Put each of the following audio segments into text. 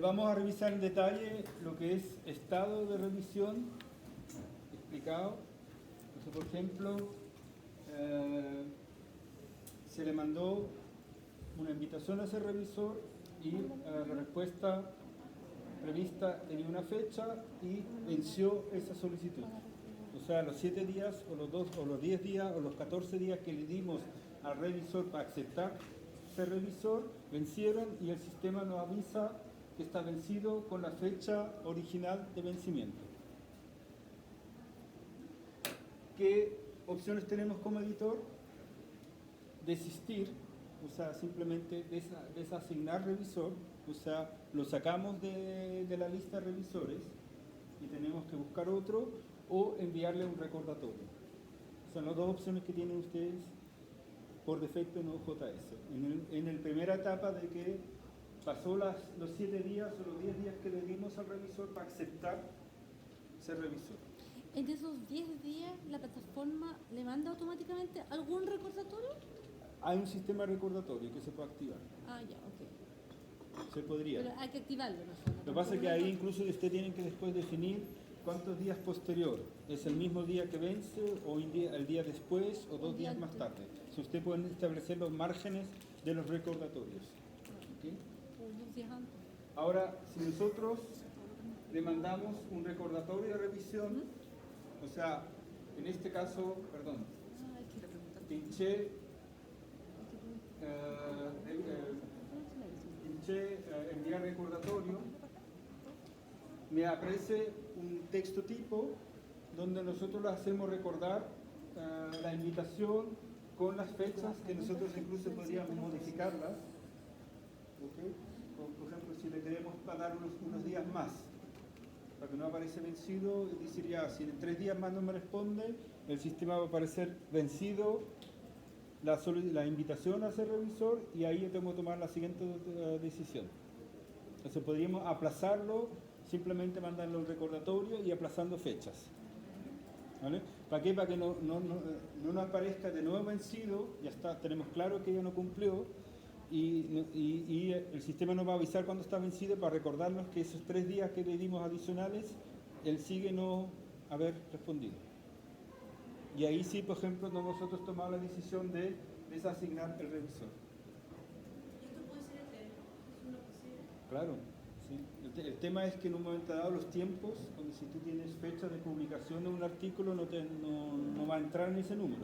Vamos a revisar en detalle lo que es estado de revisión explicado. Entonces, por ejemplo, se le mandó una invitación a ese revisor y la respuesta prevista tenía una fecha y venció esa solicitud. O sea, los 7 días o los 2 o los 10 días o los 14 días que le dimos al revisor para aceptar ese revisor vencieron y el sistema nos avisa que está vencido con la fecha original de vencimiento. ¿Qué opciones tenemos como editor? Desistir, o sea, simplemente desasignar revisor, o sea, lo sacamos de la lista de revisores y tenemos que buscar otro o enviarle un recordatorio. Son las dos opciones que tienen ustedes por defecto en OJS. En la primera etapa de que pasó los 7 días o los 10 días que le dimos al revisor para aceptar ser revisor. ¿En esos 10 días la plataforma le manda automáticamente algún recordatorio? Hay un sistema recordatorio que se puede activar. Ah, ya, ok. Se podría. Pero hay que activarlo, ¿no? Lo que pasa es que ahí incluso usted tiene que después definir cuántos días posterior. ¿Es el mismo día que vence o el día después o 2 días más tarde? Si usted puede establecer los márgenes de los recordatorios. ¿Okay? O 2 días antes. Ahora, si nosotros le mandamos un recordatorio de revisión, o sea, en este caso, perdón, pinché enviar recordatorio, me aparece un texto tipo donde nosotros le hacemos recordar la invitación con las fechas que nosotros incluso podríamos modificarlas. ¿Okay? Por ejemplo, si le queremos dar unos días más para que no aparece vencido, diría, si en 3 días más no me responde, el sistema va a aparecer vencido la invitación a ser revisor y ahí yo tengo que tomar la siguiente decisión. Entonces podríamos aplazarlo, simplemente mandarle un recordatorio y aplazando fechas. ¿Vale? ¿Para qué? Para que no nos aparezca de nuevo vencido, ya está, tenemos claro que ya no cumplió y el sistema nos va a avisar cuando está vencido para recordarnos que esos 3 días que le dimos adicionales, él sigue no haber respondido. Y ahí sí, por ejemplo, nosotros tomamos la decisión de desasignar el revisor. ¿Y esto puede ser eterno? ¿Es una posible? Claro, sí. El tema es que en un momento dado los tiempos, cuando si tú tienes fecha de publicación de un artículo, no va a entrar en ese número.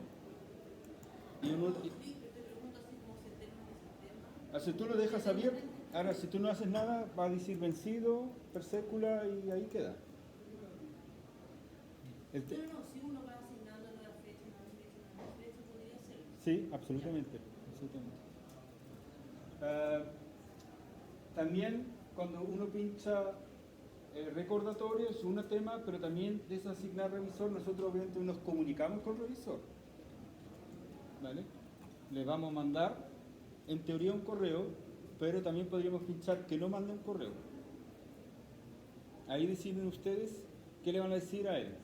Y uno, Te pregunto así como se termina el sistema. si tú lo dejas abierto, ahora si tú no haces nada, va a decir vencido, per sécula y ahí queda. No, si uno va asignando nuevas fechas, podría ser. Sí, absolutamente. También cuando uno pincha recordatorio es un tema, pero también desasignar revisor, nosotros obviamente nos comunicamos con el revisor. ¿Vale? Le vamos a mandar en teoría un correo, pero también podríamos pinchar que no mande un correo. Ahí deciden ustedes qué le van a decir a él.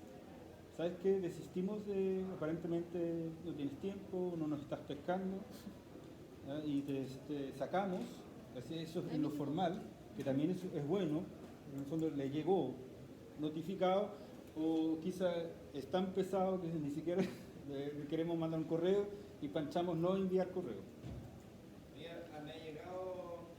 ¿Sabes qué? Desistimos de, aparentemente no tienes tiempo, no nos estás pescando, ¿ya? Y te sacamos, así, eso es en lo formal, que también es bueno, en el fondo le llegó notificado, o quizá es tan pesado que ni siquiera le queremos mandar un correo y panchamos no enviar correo. Mira, me ha llegado,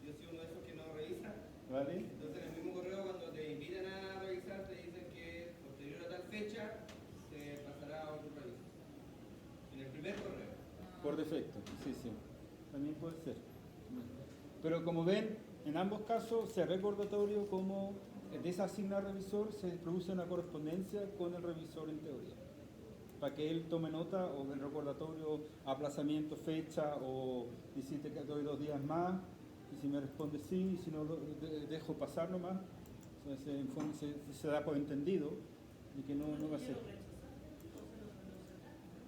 yo soy uno de esos que no revisa. ¿Vale? Entonces en el mismo correo cuando te invitan a revisar te dicen que posterior a tal fecha se pasará a otro revisor. En el primer correo. Por defecto, sí, también puede ser. Pero como ven, en ambos casos, sea recordatorio como desasignar revisor, se produce una correspondencia con el revisor en teoría. Para que él tome nota o el recordatorio, aplazamiento, fecha o decirte que doy 2 días más y si me responde sí, y si no lo dejo pasar nomás. Entonces, en fondo se da por entendido y que no va a ser.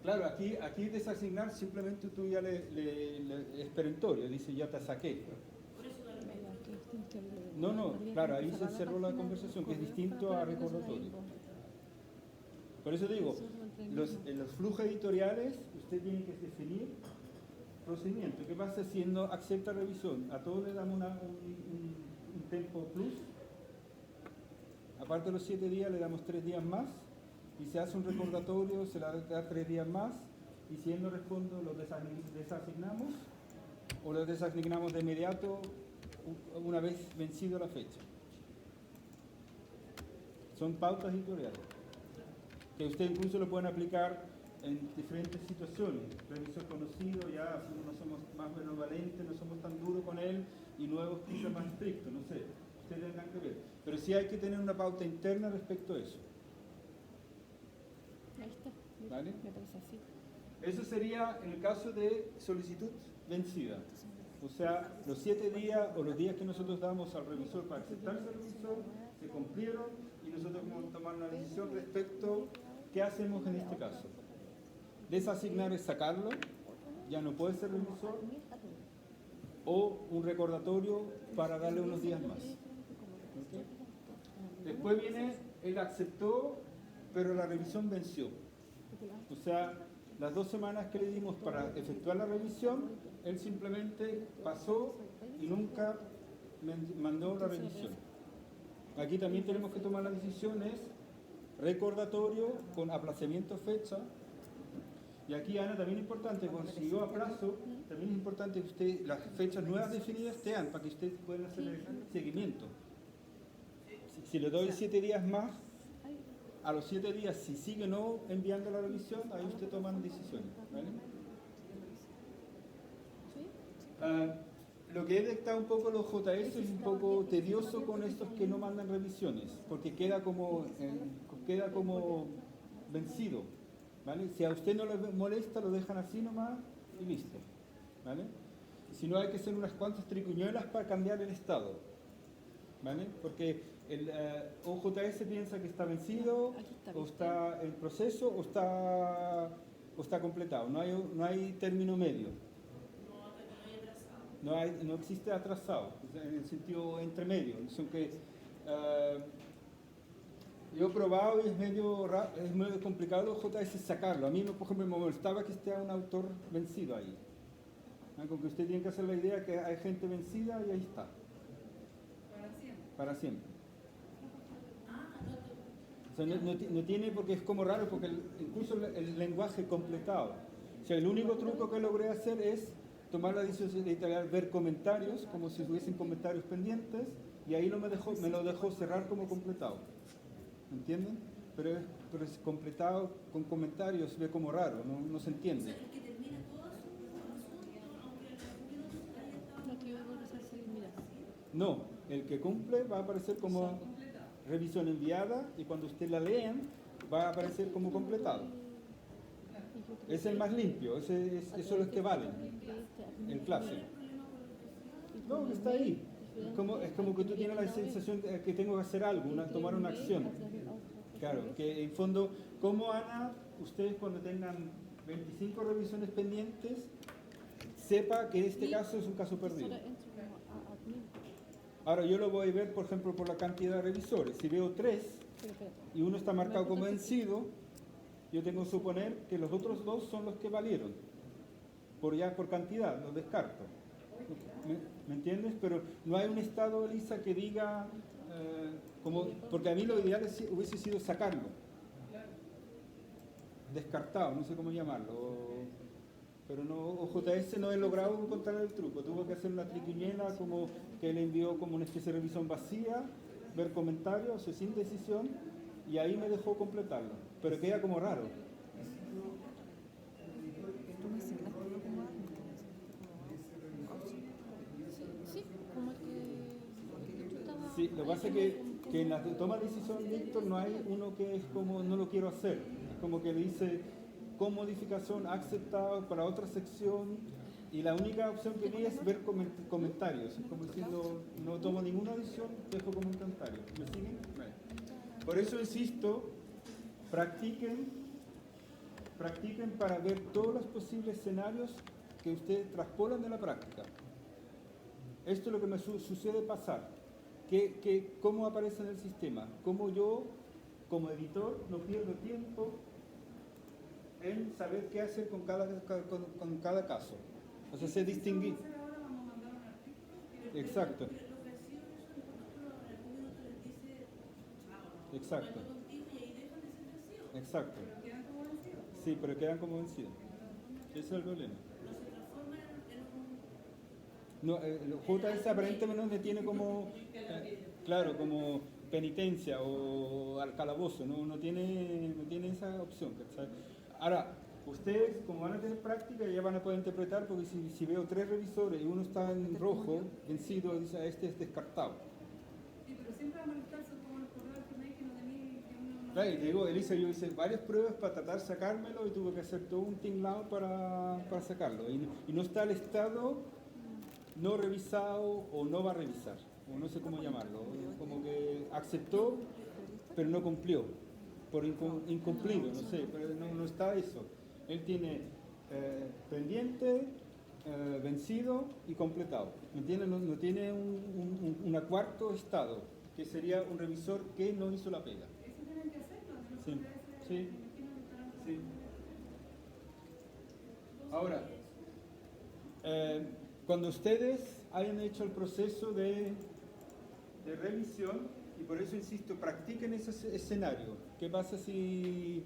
Claro, aquí desasignar simplemente tú ya es perentorio, dice ya te saqué. No, claro, ahí se cerró la conversación, que es distinto a recordatorio. Por eso digo, en los flujos editoriales usted tiene que definir procedimiento. ¿Qué pasa si no acepta revisión? A todos le damos un Tempo Plus. Aparte de los 7 días, le damos 3 días más. Y se hace un recordatorio, se le da 3 días más. Y si él no responde, lo desasignamos o lo desasignamos de inmediato una vez vencido la fecha. Son pautas editoriales que usted incluso lo pueden aplicar en diferentes situaciones. Revisor conocido, ya no somos más benevolentes, no somos tan duros con él, y nuevos quizás más estrictos, no sé, ustedes tendrán que ver. Pero sí hay que tener una pauta interna respecto a eso. Ahí está. ¿Vale? Me parece así. Eso sería en el caso de solicitud vencida. O sea, los 7 días o los días que nosotros damos al revisor para aceptarse al revisor se cumplieron y nosotros vamos a tomar una decisión respecto a qué hacemos en este caso. Desasignar es sacarlo, ya no puede ser revisor, o un recordatorio para darle unos días más. ¿Okay? Después viene, él aceptó, pero la revisión venció. O sea, las 2 semanas que le dimos para efectuar la revisión, él simplemente pasó y nunca me mandó la revisión. Aquí también tenemos que tomar las decisiones, recordatorio con aplazamiento fecha. Y aquí, Ana, también es importante, cuando si yo aplazo, también es importante que usted, las fechas nuevas definidas sean para que ustedes puedan hacer el seguimiento. Si le doy 7 días más, a los 7 días, si sigue no enviando la revisión, ahí usted toma decisiones. ¿Vale? Lo que he detectado un poco los JS es un poco tedioso con estos que no mandan revisiones, porque queda como vencido. ¿Vale? Si a usted no le molesta, lo dejan así nomás y listo. ¿Vale? Si no, hay que hacer unas cuantas triquiñuelas para cambiar el estado. ¿Vale? Porque el OJS piensa que está vencido, o está en proceso, o está completado. No hay término medio. No existe atrasado, en el sentido entre medio. Son que, yo he probado y es medio complicado JS sacarlo. A mí, por ejemplo, me molestaba que esté un autor vencido ahí. Con que usted tiene que hacer la idea que hay gente vencida y ahí está. Para siempre. O sea, no tiene, porque es como raro, porque incluso el lenguaje completado. O sea, el único truco que logré hacer es tomar la decisión editorial, ver comentarios, como si hubiesen comentarios pendientes, y ahí me lo dejó cerrar como completado. ¿Entienden? Pero es completado con comentarios, ve como raro, no se entiende. El que termina todo su asunto, aunque el resumido haya estado... No, que yo voy a hacer mira. No, el que cumple va a aparecer como revisión enviada, y cuando usted la lean, va a aparecer como completado. Es el más limpio, eso es los que valen, el clase. No, está ahí. Es como que tú tienes la sensación de que tengo que hacer algo, tomar una acción. Claro, que en fondo, como Ana, ustedes cuando tengan 25 revisiones pendientes, sepa que este caso es un caso perdido. Ahora yo lo voy a ver, por ejemplo, por la cantidad de revisores. Si veo 3 y uno está marcado como vencido, yo tengo que suponer que los otros 2 son los que valieron. Por cantidad, los descarto. ¿Me entiendes? Pero no hay un estado, Elisa, que diga, porque a mí lo ideal hubiese sido sacarlo. Descartado, no sé cómo llamarlo. Pero no, OJS no he logrado encontrar el truco. Tuve que hacer una triquiñuela como que él envió como una especie de revisión vacía, ver comentarios, sin decisión, y ahí me dejó completarlo. Pero queda como raro. Sí, como que tú estabas... Sí, lo que pasa es que en la toma de decisión, Víctor, no hay uno que es como no lo quiero hacer. Es como que dice con modificación aceptado para otra sección, y la única opción que vi es ver comentarios. Es como diciendo, no tomo ninguna decisión, dejo como un comentario. ¿Me siguen? Vale. Por eso insisto, practiquen para ver todos los posibles escenarios que ustedes traspolan de la práctica. Esto es lo que me sucede pasar. ¿Cómo aparece en el sistema? Cómo yo, como editor, no pierdo tiempo en saber qué hacer con cada caso. O sea, se distingue. Exacto. Exacto, vuelvo contigo y ahí dejan de ser vencidos. exacto. Pero quedan como vencidos. Sí, pero quedan como vencidos. Ese es el problema. No se transforman en un... No, el JS aparentemente no tiene como, claro, como penitencia o al calabozo, no tiene esa opción, ¿cachai? Ahora, ustedes como van a tener práctica ya van a poder interpretar, porque si veo 3 revisores y uno está en rojo, vencido, dice, "Ah, este es descartado". Sí, pero siempre va a molestarse como el correo que tenéis que no tenéis, que uno no... Claro, y te digo, Elisa, yo hice varias pruebas para tratar de sacármelo y tuve que hacer todo un tinglado para sacarlo. Y no está el estado no revisado o no va a revisar, o no sé cómo llamarlo. Como que aceptó, pero no cumplió, por incumplido, no sé, pero no está eso. Él tiene pendiente, vencido y completado. ¿Me entiendes? No tiene un cuarto estado, que sería un revisor que no hizo la pega. Eso tienen que hacerlo, ¿no? Sí, sí, Me imagino que estarán sí. Ahora, cuando ustedes hayan hecho el proceso de revisión, y por eso insisto, practiquen ese escenario. ¿Qué pasa si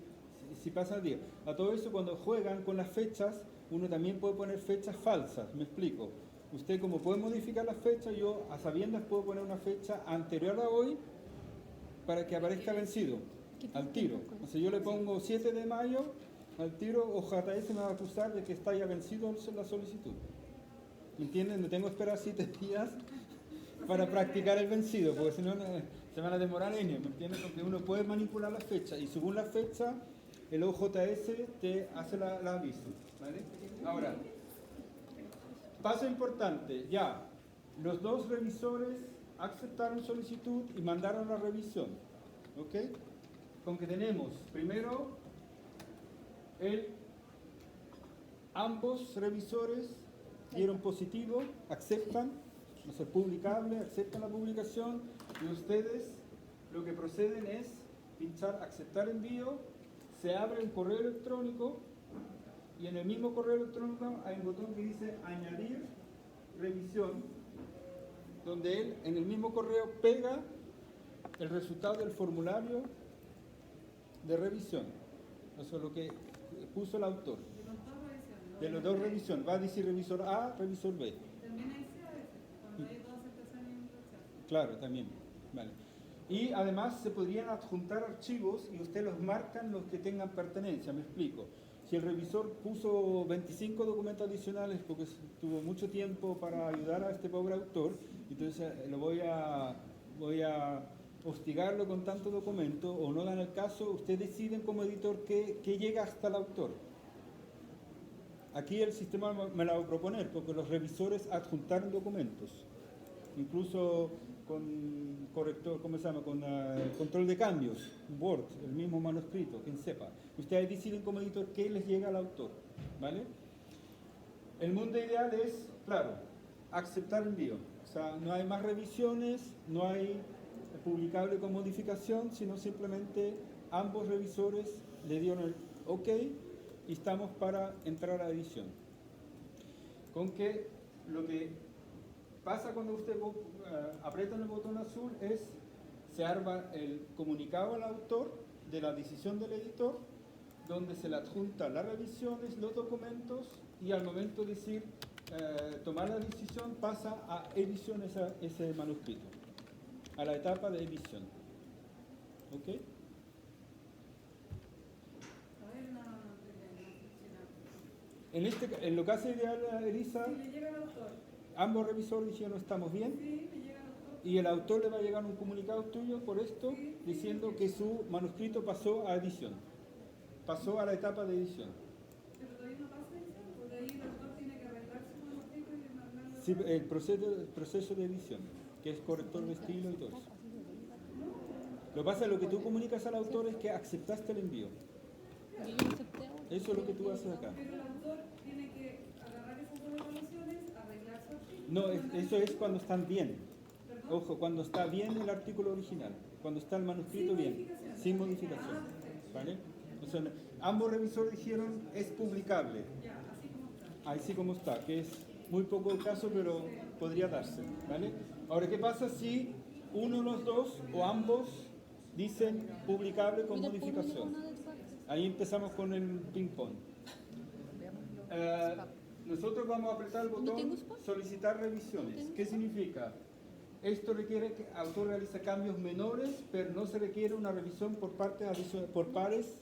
pasa el día? A todo eso, cuando juegan con las fechas, uno también puede poner fechas falsas, me explico. Usted, como puede modificar las fechas, yo a sabiendas puedo poner una fecha anterior a hoy para que aparezca vencido, al tiro. O sea, yo le pongo 7 de mayo, al tiro, o JS me va a acusar de que está ya vencido la solicitud. ¿Me entienden? No tengo que esperar 7 días para practicar el vencido, porque si no se van a demorar años, ¿me entiendes? Porque uno puede manipular la fecha y según la fecha el OJS te hace la aviso, ¿vale? Ahora, paso importante, ya, los 2 revisores aceptaron solicitud y mandaron la revisión, ¿ok? Con que tenemos, primero, ambos revisores dieron positivo, aceptan, no ser publicable, aceptan la publicación, y ustedes lo que proceden es pinchar aceptar envío, se abre un correo electrónico y en el mismo correo electrónico hay un botón que dice añadir revisión, donde él en el mismo correo pega el resultado del formulario de revisión, eso es lo que puso el autor. De los 2 revisiones, va a decir revisor A, revisor B. También hay C a veces, cuando hay 2 aceptaciones y un rechazo. Claro, también. Vale. Y además se podrían adjuntar archivos y ustedes los marcan los que tengan pertenencia, me explico. Si el revisor puso 25 documentos adicionales porque tuvo mucho tiempo para ayudar a este pobre autor, entonces lo voy a hostigarlo con tanto documento, o no dan el caso, ustedes deciden como editor qué llega hasta el autor. Aquí el sistema me la va a proponer porque los revisores adjuntaron documentos, incluso con corrector, ¿cómo se llama? Con control de cambios, Word, el mismo manuscrito, quien sepa. Ustedes deciden como editor qué les llega al autor, ¿vale? El mundo ideal es, claro, aceptar envío. O sea, no hay más revisiones, no hay publicable con modificación, sino simplemente ambos revisores le dieron el OK y estamos para entrar a edición. Con que lo que pasa cuando usted aprieta el botón azul es, se arma el comunicado al autor de la decisión del editor, donde se le adjunta las revisiones, los documentos, y al momento de decir tomar la decisión pasa a edición ese manuscrito, a la etapa de edición. ¿Ok? En lo que hace ideal, Elisa, Sí, le llega al autor. ambos revisores dijeron estamos bien, Sí, le llega al autor. y el autor le va a llegar un comunicado tuyo por esto, diciendo que su manuscrito pasó a edición, pasó a la etapa de edición. Pero todavía no pasa eso, porque ahí el autor tiene que arreglar su manuscrito y mandarlo. Sí, el proceso de edición, que es corrector de estilo y todo eso. Lo que pasa es lo que tú comunicas al autor es que aceptaste el envío. Yo ya acepté ahora. Eso es lo que tú haces acá. Pero el autor tiene que agarrar esas 2 evaluaciones, arreglar su artículo. No, eso es cuando están bien. Ojo, cuando está bien el artículo original, cuando está el manuscrito Sin bien, modificación. sin modificación. ¿Vale? O sea, ambos revisores dijeron es publicable, Ya, así como está. así como está, que es muy poco el caso, pero podría darse. ¿Vale? Ahora, ¿qué pasa si uno de los dos o ambos dicen publicable con Mira, después no llegó modificación. nada de parte. Ahí empezamos con el ping-pong. Nosotros vamos a apretar el ¿No botón tengo spam? solicitar revisiones. ¿No tengo ¿Qué spam? significa? Esto requiere que el autor realice cambios menores, pero no se requiere una revisión por pares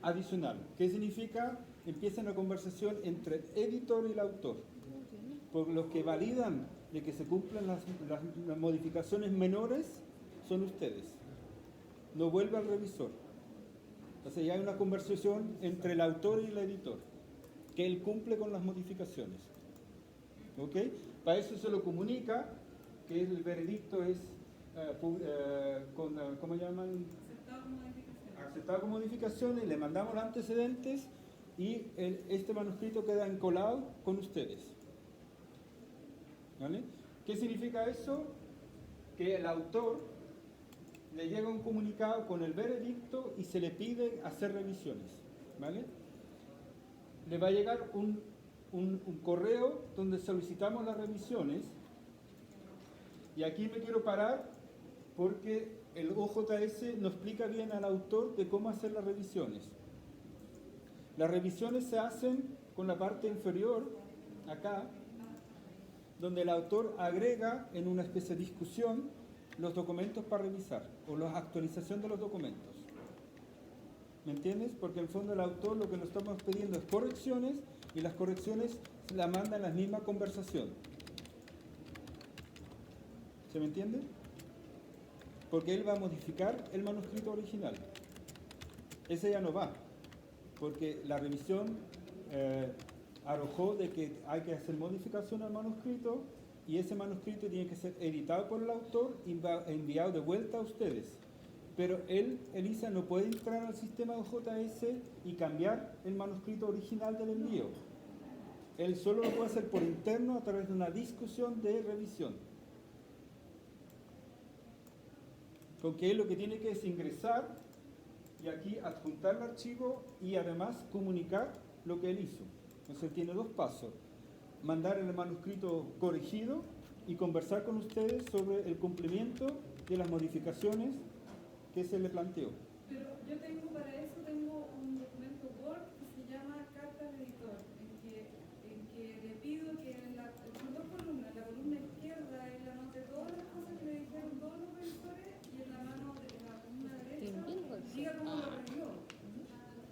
adicional. ¿Qué significa? Empieza una conversación entre el editor y el autor. Por los que validan de que se cumplan las modificaciones menores son ustedes. No vuelve al revisor. Entonces ya hay una conversación entre el autor y el editor, que él cumple con las modificaciones. ¿Ok? Para eso se lo comunica, que el veredicto es, ¿cómo llaman? Aceptado con modificación. Aceptado con modificaciones, le mandamos los antecedentes y este manuscrito queda encolado con ustedes. ¿Vale? ¿Qué significa eso? Que el autor le llega un comunicado con el veredicto y se le pide hacer revisiones. ¿Vale? Le va a llegar un correo donde solicitamos las revisiones, y aquí me quiero parar porque el OJS no explica bien al autor de cómo hacer las revisiones. Las revisiones se hacen con la parte inferior, acá, donde el autor agrega en una especie de discusión los documentos para revisar, o la actualización de los documentos. ¿Me entiendes? Porque en el fondo el autor lo que nos estamos pidiendo es correcciones, y las correcciones se las manda en la misma conversación. ¿Se me entiende? Porque él va a modificar el manuscrito original. Ese ya no va, porque la revisión arrojó de que hay que hacer modificación al manuscrito, y ese manuscrito tiene que ser editado por el autor y enviado de vuelta a ustedes. Pero él, Elisa, no puede entrar al sistema de JS y cambiar el manuscrito original del envío. Él solo lo puede hacer por interno a través de una discusión de revisión. Con que él lo que tiene que es ingresar y aquí adjuntar el archivo y además comunicar lo que él hizo. Entonces tiene dos pasos: mandar el manuscrito corregido y conversar con ustedes sobre el cumplimiento de las modificaciones que se le planteó. Pero yo tengo para eso un documento Word que se llama Carta al Editor, en que le pido que son dos columnas, la columna izquierda él anote todas las cosas que le dijeron todos los revisores, y en la mano de la columna derecha diga cómo lo revió.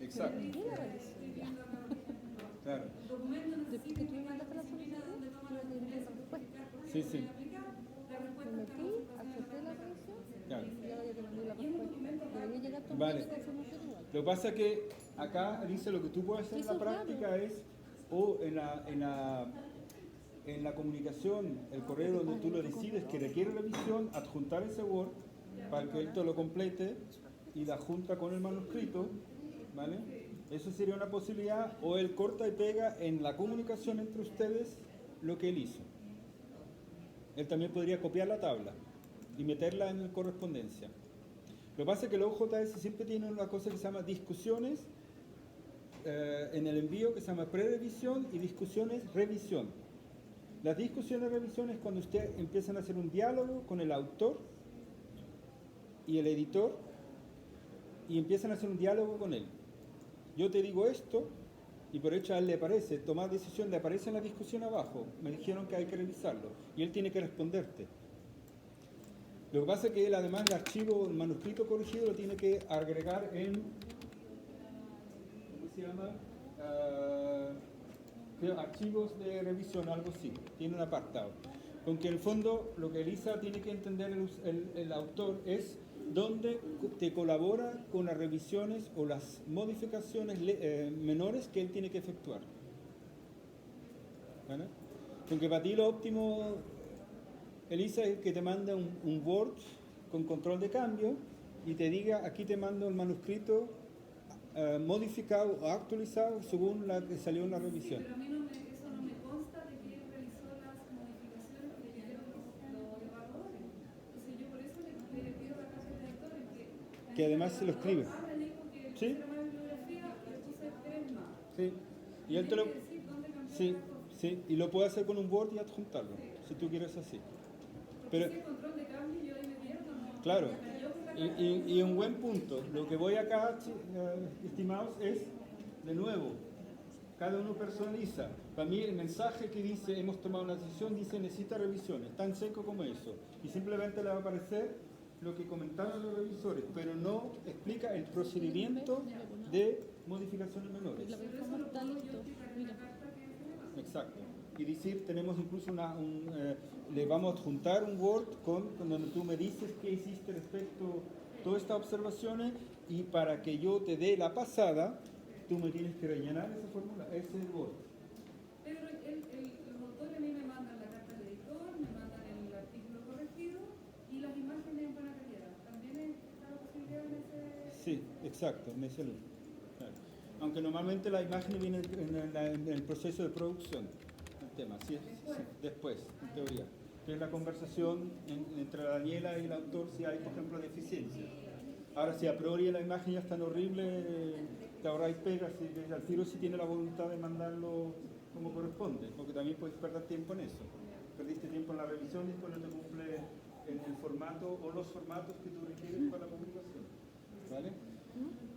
Exacto. Le dice, estoy viendo acá, por ejemplo, Claro. el documento necesita que tú me indicar mandaste la disciplina solicitud, donde toma la yo te envié determinación la respuesta. justificar por qué Sí, no sí. puede aplicar, la respuesta Me está metí, en la acepté la respuesta. revisión Claro. y ahora ya te mandé la Y es un respuesta. documento Debería llegar tu Vale. confirmación igual. Lo que pasa es que acá, Alicia, lo que tú puedes hacer en la Eso es raro. práctica es, o en la comunicación, el correo donde tú lo decides que requiere revisión, adjuntar ese Word para que él te lo complete y la junta con el manuscrito, ¿vale? Eso sería una posibilidad, o él corta y pega en la comunicación entre ustedes lo que él hizo. Él también podría copiar la tabla y meterla en la correspondencia. Lo que pasa es que el OJS siempre tiene una cosa que se llama discusiones en el envío, que se llama pre-revisión, y discusiones revisión. Las discusiones revisión es cuando ustedes empiezan a hacer un diálogo con el autor y el editor, y empiezan a hacer un diálogo con él. Yo te digo esto, y por hecho a él le aparece, tomar decisión, le aparece en la discusión abajo, me dijeron que hay que revisarlo, y él tiene que responderte. Lo que pasa es que él además el archivo, el manuscrito corregido lo tiene que agregar en, ¿cómo se llama? Archivos de revisión, algo así, tiene un apartado. Aunque en el fondo lo que Elisa tiene que entender el autor es dónde te colabora con las revisiones o las modificaciones menores que él tiene que efectuar. ¿Vale? Porque para ti lo óptimo, Elisa, es que te manda un Word con control de cambio y te diga, aquí te mando el manuscrito modificado o actualizado según la que salió en la revisión. Pero a mí eso no me consta de que él realizó las modificaciones que le pidieron los evaluadores. Entonces yo por eso le pido la carta del editor en Que además se lo escribe. Ahora le dijo que ¿Sí? pusiera más bibliografía, le puse 3 más. Sí. Y él te lo... Tiene que decir dónde cambió Sí, cada cosa. sí. Y lo puede hacer con un Word y adjuntarlo, si tú quieres así. Porque Pero, si el control de cambio yo ahí me pierdo, ¿no? claro. Hasta yo que Y un buen punto. Lo que voy acá, estimados, es, de nuevo, cada uno personaliza. Para mí el mensaje que dice hemos tomado una decisión dice necesita revisiones, tan seco como eso. Y simplemente le va a aparecer lo que comentaron los revisores, pero no explica el procedimiento de modificaciones menores. La plataforma está listo. Mira. Exacto. Y decir, tenemos incluso le vamos a adjuntar un Word con donde tú me dices qué hiciste respecto a todas estas observaciones y para que yo te dé la pasada, tú me tienes que rellenar esa fórmula, ese Word. Pero los autores a mí me mandan la carta del editor, me mandan el artículo corregido y las imágenes en buena calidad. ¿También está la posibilidad en ese...? Sí, exacto, en ese loop. Claro. Aunque normalmente la imagen viene en el proceso de producción, el tema, sí, después, en teoría. Que es la conversación entre la Daniela y el autor si hay, por ejemplo, deficiencias. Ahora, si a priori la imagen ya es tan horrible, te ahorráis pegas y al tiro si tiene la voluntad de mandarlo como corresponde, porque también puedes perder tiempo en eso. Perdiste tiempo en la revisión y después no te cumple en el formato o los formatos que tú requieres para la publicación. ¿Vale?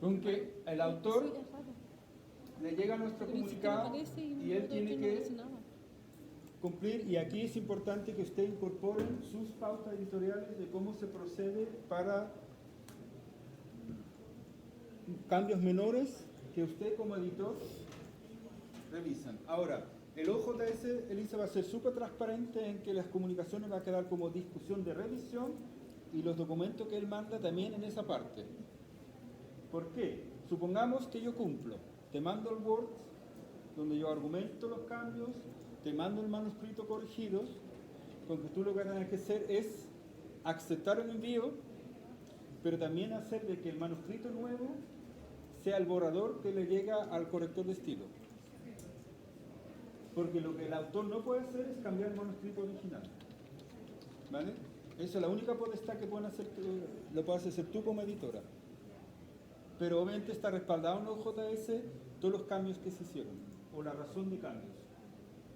Aunque el autor Sí, es raro. le llega nuestro Pero ni siquiera comunicado aparece y él tiene no que dice nada. cumplir, y aquí es importante que usted incorpore sus pautas editoriales de cómo se procede para cambios menores que usted como editor revisan. Ahora, el OJS, Elisa, va a ser súper transparente en que las comunicaciones va a quedar como discusión de revisión y los documentos que él manda también en esa parte. ¿Por qué? Supongamos que yo cumplo, te mando el Word donde yo argumento los cambios, te mando el manuscrito corregido, con que tú lo que tienes que hacer es aceptar el envío, pero también hacer de que el manuscrito nuevo sea el borrador que le llega al corrector de estilo. Porque lo que el autor no puede hacer es cambiar el manuscrito original. ¿Vale? Esa es la única potestad que pueden hacer, lo puedes hacer tú como editora. Pero obviamente está respaldado en OJS todos los cambios que se hicieron, o la razón de cambios.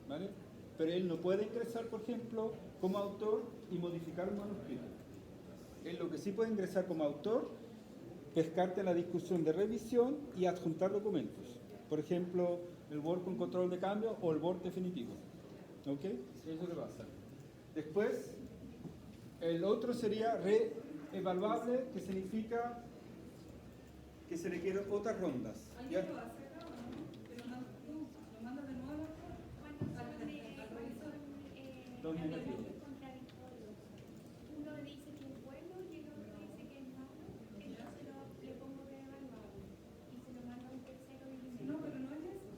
¿Vale? Pero él no puede ingresar, por ejemplo, como autor y modificar un manuscrito. Él lo que sí puede ingresar como autor, pescarte en la discusión de revisión y adjuntar documentos. Por ejemplo, el Word con control de cambio o el Word definitivo. ¿Ok? Eso le va a hacer. Después, el otro sería reevaluable, que significa que se le quieren otras rondas. ¿Ya? ¿Alguien lo hace acá o no? Pero lo mandas de nuevo al revisor. Dos negativos. Uno dice que es bueno y el otro dice que es malo, entonces le pongo reevaluable y se lo mando a un tercero y No, pero no es eso.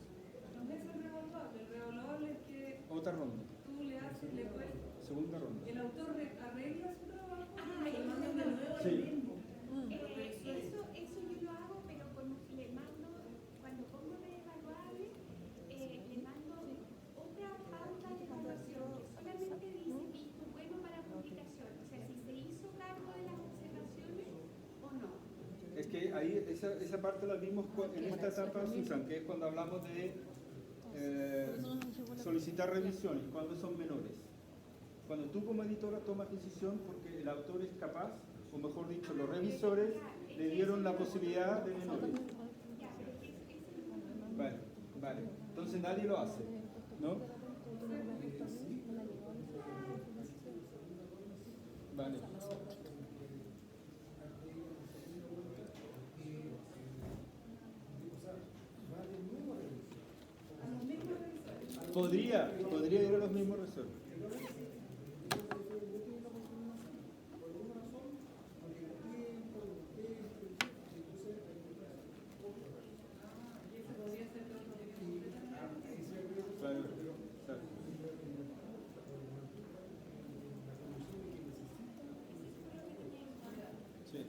No es el reevaluable. El reevaluable es que Otra ronda. tú le haces, le puedes, Segunda ronda. el autor arregla su trabajo y y lo mandas de nuevo Sí. al mismo. eso yo lo hago, pero le mando, cuando pongo reevaluable, le mando otra pauta de evaluación que solamente dice visto bueno para publicación, o sea, si se hizo cargo de las observaciones o no. Es que ahí esa parte la vimos en esta etapa, Susan, que es cuando hablamos de solicitar revisiones, cuando son menores. Cuando tú como editora tomas decisión porque el autor es capaz, o mejor dicho, los revisores le dieron la posibilidad de menores. Ya, pero es el Vale, vale. Entonces nadie lo hace, ¿no? Vale. Podría ir a los mismos resortes. Claro, exacto. Sí.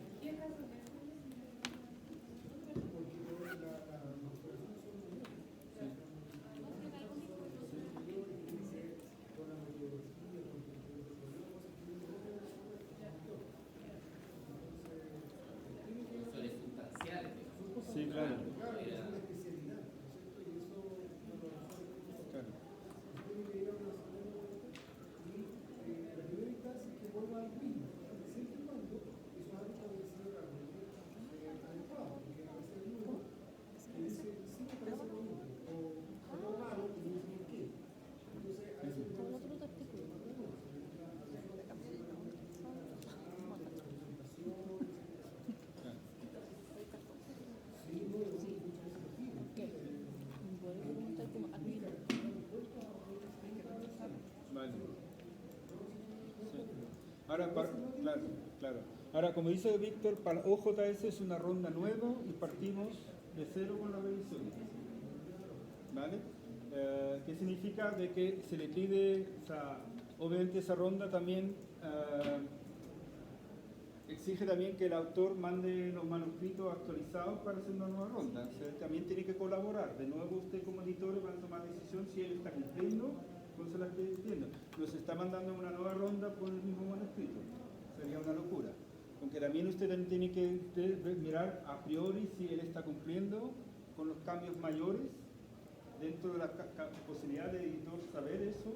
Ahora, claro, claro. Ahora, como dice Víctor, para OJS es una ronda nueva y partimos de cero con la revisión. ¿Vale? ¿Qué significa? De que se le pide, o sea, obviamente esa ronda también exige también que el autor mande los manuscritos actualizados para hacer una nueva ronda. O sea, también tiene que colaborar. De nuevo, usted como editor va a tomar decisión si él está cumpliendo con la que está diciendo. Nos está mandando una nueva ronda por el mismo manuscrito. Sería una locura. Aunque también usted también tiene que mirar a priori si él está cumpliendo con los cambios mayores dentro de la posibilidad del editor saber eso.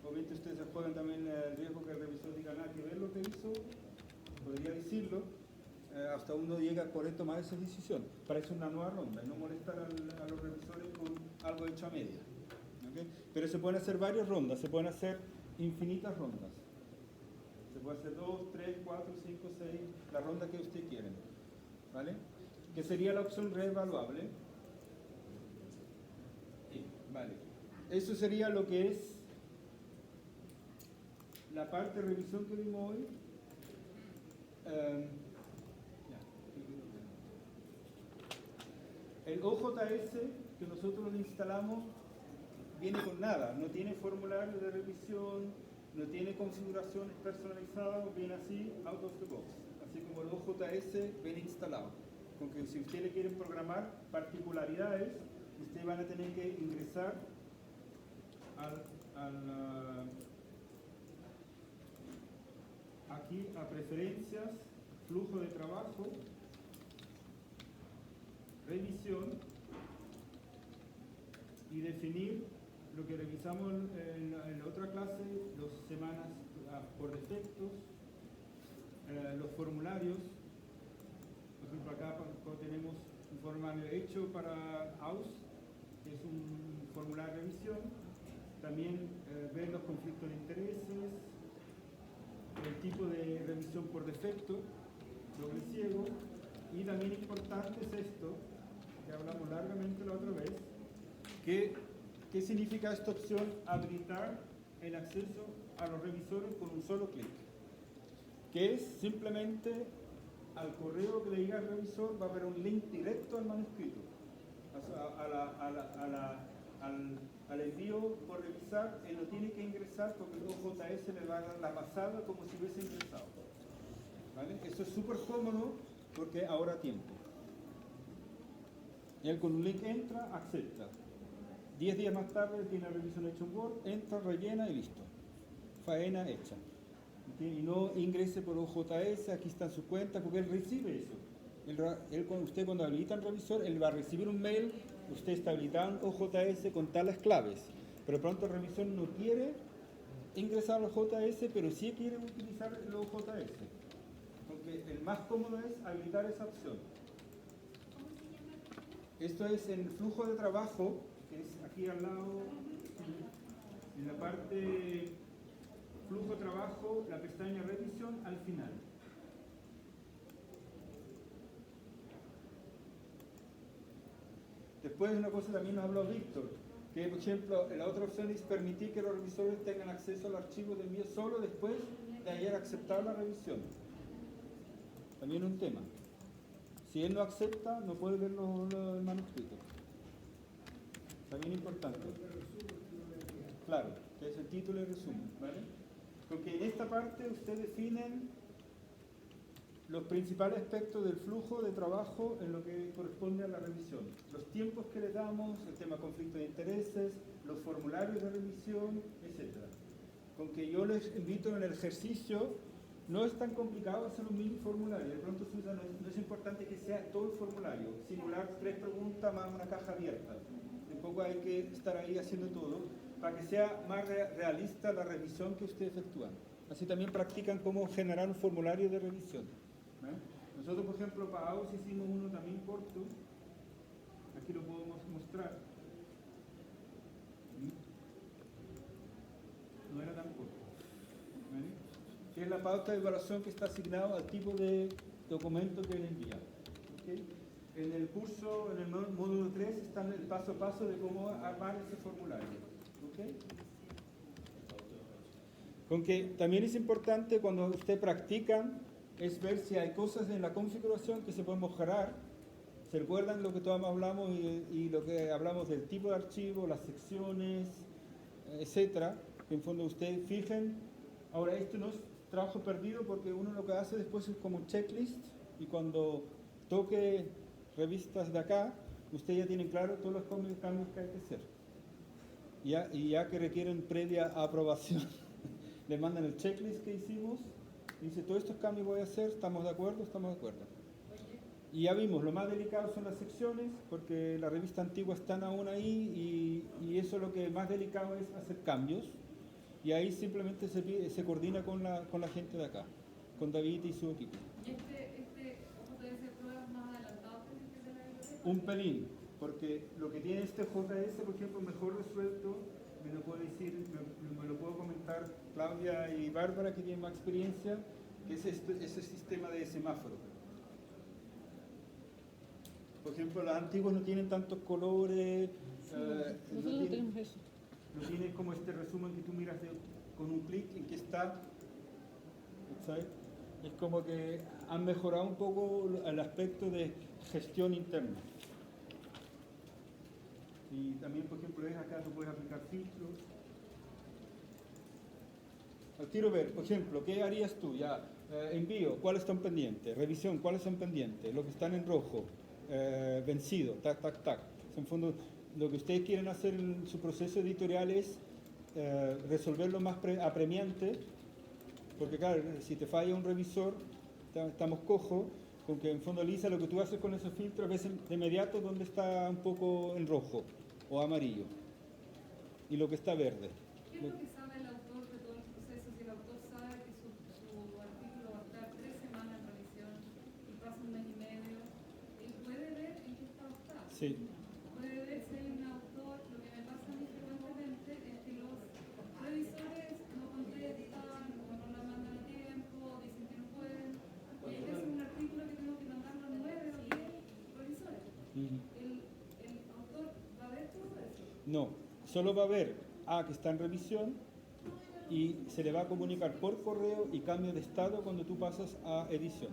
Obviamente ustedes se juegan también el riesgo que el revisor diga nada que ver lo que hizo. Podría decirlo, hasta uno llega a poder tomar esa decisión. Para eso una nueva ronda y no molestar a los revisores con algo hecho a media. ¿Okay? Pero se pueden hacer varias rondas, se pueden hacer infinitas rondas. Se puede hacer 2, 3, 4, 5, 6, la ronda que usted quiera. ¿Vale? Que sería la opción reevaluable. Sí, vale. Eso sería lo que es la parte de revisión que vimos hoy. El OJS que nosotros instalamos viene con nada, no tiene formulario de revisión, no tiene configuraciones personalizadas, viene así, out of the box, así como el OJS viene instalado. Con que si usted le quieren programar particularidades, ustedes van a tener que ingresar aquí a preferencias, flujo de trabajo, revisión y definir lo que revisamos en la otra clase, las semanas por defectos, los formularios. Por ejemplo, acá tenemos un formulario hecho para AUS, que es un formulario de revisión. También ver los conflictos de intereses, el tipo de revisión por defecto, doble ciego, y también importante es esto, que hablamos largamente la otra vez, ¿qué significa esta opción? Habilitar el acceso a los revisores con un solo clic, que es simplemente al correo que le diga al revisor va a haber un link directo al manuscrito, al envío por revisar. Él lo tiene que ingresar porque el OJS le va a dar la pasada como si hubiese ingresado. ¿Vale? Eso es súper cómodo porque ahorra tiempo. Él con un link entra, acepta. 10 días más tarde tiene la revisión hecha en Word, entra, rellena y listo. Faena hecha. ¿Entiende? Y no ingrese por OJS, aquí está su cuenta, porque él recibe eso. Usted cuando habilita el revisor, él va a recibir un mail, usted está habilitando OJS con tales claves. Pero pronto el revisor no quiere ingresar al OJS, pero sí quiere utilizar el OJS. Porque el más cómodo es habilitar esa opción. Esto es en el flujo de trabajo, que es aquí al lado, en la parte flujo de trabajo, la pestaña revisión al final. Después una cosa también nos habló Víctor, que por ejemplo la otra opción es permitir que los revisores tengan acceso al archivo de envío solo después de haber aceptado la revisión. También un tema. Si él no acepta, no puede ver el manuscrito. También importante. Claro, que es el título y resumen, ¿vale? Porque en esta parte ustedes definen los principales aspectos del flujo de trabajo en lo que corresponde a la revisión. Los tiempos que le damos, el tema conflicto de intereses, los formularios de revisión, etc. Con que yo les invito en el ejercicio, no es tan complicado hacer un mini formulario. De pronto no es importante que sea todo el formulario. Simular 3 preguntas más una caja abierta. Tampoco hay que estar ahí haciendo todo, para que sea más realista la revisión que ustedes efectúan. Así también practican cómo generar un formulario de revisión. Nosotros, por ejemplo, para AUS hicimos uno también corto. Aquí lo podemos mostrar. No era tan corto. ¿Vale? Que es la pauta de evaluación que está asignado al tipo de documento que le envía. ¿Okay? En el curso, en el módulo 3, está el paso a paso de cómo armar ese formulario. ¿Okay? Con que también es importante cuando usted practican, es ver si hay cosas en la configuración que se pueden mejorar. ¿Se recuerdan lo que todos hablamos y lo que hablamos del tipo de archivo, las secciones, etcétera? Que en fondo ustedes fijen. Ahora, esto no es trabajo perdido porque uno lo que hace después es como un checklist y cuando toque revistas de acá, ustedes ya tienen claro todos los cambios que hay que hacer. Y ya que requieren previa aprobación, le mandan el checklist que hicimos, dice, todos estos cambios voy a hacer, ¿estamos de acuerdo? Estamos de acuerdo. Y ya vimos, lo más delicado son las secciones, porque la revista antigua están aún ahí y eso lo que más delicado es hacer cambios. Y ahí simplemente se coordina con la gente de acá, con David y su equipo. ¿Y este JS pruebas más adelantado que el de la biblioteca? Un pelín, porque lo que tiene este JS, por ejemplo, mejor resuelto, me lo puede decir, me lo puedo comentar Claudia y Bárbara, que tienen más experiencia, que es ese sistema de semáforo. Por ejemplo, las antiguas no tienen tantos colores, Nosotros no tenemos eso. no tienen como este resumen que tú miras con un clic en qué está. ¿Sabes? Es como que han mejorado un poco el aspecto de gestión interna. Y también, por ejemplo, ves acá, tú puedes aplicar filtros. Quiero ver, por ejemplo, ¿qué harías tú? Ya, envío, ¿cuáles están pendientes? Revisión, ¿cuáles están pendientes? Los que están en rojo, vencido, tac, tac, tac. En fondo, lo que ustedes quieren hacer en su proceso editorial es resolverlo más apremiante, porque claro, si te falla un revisor, estamos cojos, con que en fondo Lisa lo que tú haces con esos filtros, ves de inmediato dónde está un poco en rojo o amarillo y lo que está verde. ¿Qué es lo que sabe el autor de todo el proceso? Si el autor sabe que su artículo va a estar 3 semanas en revisión y pasa un mes y medio, él puede ver en qué estado está. Sí. Puede ver si hay un autor. Lo que me pasa a mí frecuentemente es que los revisores no contestan o no la mandan a tiempo, dicen que no pueden. Y hay veces un artículo que tengo que mandarlo a 9 o 10 revisores. ¿El autor va a ver todo eso? No, solo va a ver que está en revisión y se le va a comunicar por correo y cambio de estado cuando tú pasas a edición,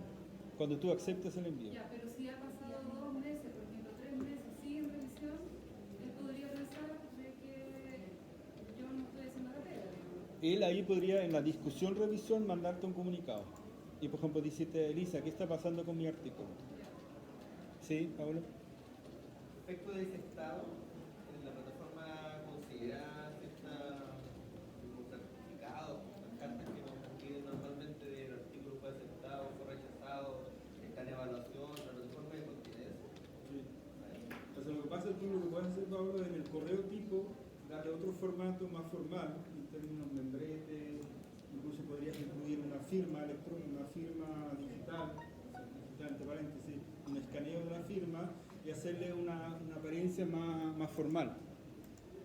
cuando tú aceptas el envío. Ya, pero si ha pasado 2 meses, por ejemplo, 3 meses, sigue en revisión, él podría pensar de que yo no estoy haciendo la pega. Él ahí podría en la discusión revisión mandarte un comunicado y por ejemplo decirte, Elisa, ¿qué está pasando con mi artículo? ¿Sí, Pablo? Respecto de ese estado, la plataforma considera como certificados, las cartas que nos piden normalmente del artículo fue aceptado, fue rechazado, está en evaluación, la plataforma contiene eso. Sí. Entonces lo que pasa es que lo que puedes hacer, Pablo, en el correo tipo, darle otro formato más formal, en términos membrete, incluso podrías incluir una firma electrónica, una firma digital, entre paréntesis, un escaneo de la firma y hacerle una apariencia más formal.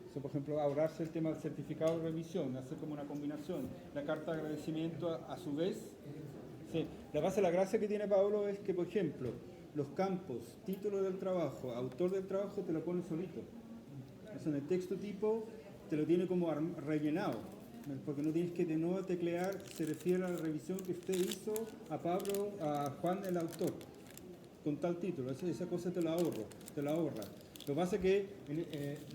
O sea, por ejemplo, ahorrarse el tema del certificado de revisión, hacer como una combinación, la carta de agradecimiento a su vez. Sí. La gracia que tiene Pablo es que, por ejemplo, los campos, título del trabajo, autor del trabajo, te lo pone solito. O sea, en el texto tipo te lo tiene como rellenado, porque no tienes que de nuevo teclear, se refiere a la revisión que usted hizo a Pablo, a Juan el autor, con tal título. Esa cosa te la ahorra. Lo que pasa es que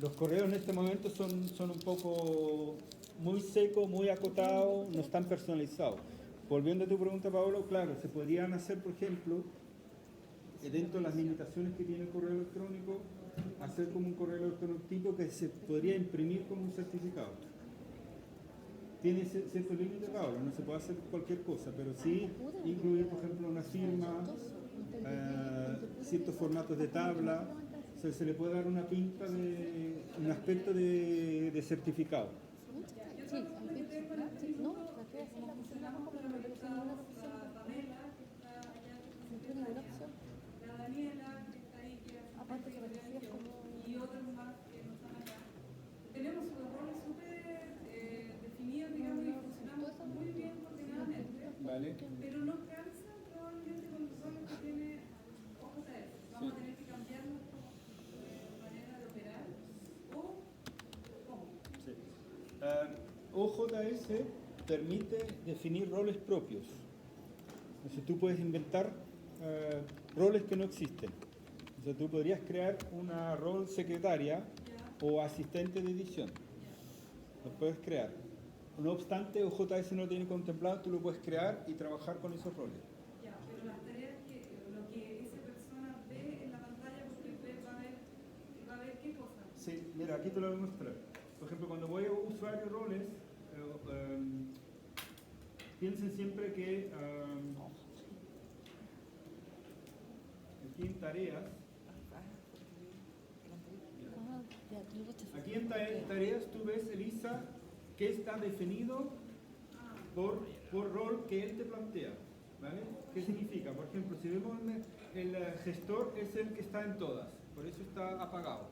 los correos en este momento son un poco muy secos, muy acotados, no están personalizados. Volviendo a tu pregunta, Pablo, claro, se podrían hacer, por ejemplo, dentro de las limitaciones que tiene el correo electrónico, hacer como un correo electrónico tipo que se podría imprimir como un certificado. Tiene cierto límite, Pablo, no se puede hacer cualquier cosa, pero sí incluir, por ejemplo, una firma, ciertos formatos de tabla, se le puede dar una pinta de un aspecto de certificado. Sí, no, la que hacer la Funcionamos con la revisada, la Pamela, que está allá, no tiene ninguna opción. la Daniela, que está ahí, que hace Aparte que parte parecía de como... y otros más que no están acá. Tenemos unos roles súper definidos, digamos, y funcionamos muy bien coordinadamente, ¿Vale? pero nos cansa probablemente con los roles que tiene OJS. Vamos a tener que cambiar nuestra manera de operar o cómo. Sí. OJS permite definir roles propios. Entonces tú puedes inventar roles que no existen. Entonces tú podrías crear una rol secretaria o asistente de edición. Lo puedes crear. No obstante, OJS no lo tiene contemplado, tú lo puedes crear y trabajar con esos roles. Ya, pero las tareas lo que esa persona ve en la pantalla, porque va a ver qué cosa. Sí, mira, aquí te lo voy a mostrar. Por ejemplo, cuando voy a usuario roles, piensen siempre que aquí en tareas, Ah, ya, tú lo rechazas. aquí en tareas tú ves, Elisa, que está definido por rol que él te plantea. ¿Vale? ¿Qué significa? Por ejemplo, si vemos el gestor es el que está en todas, por eso está apagado.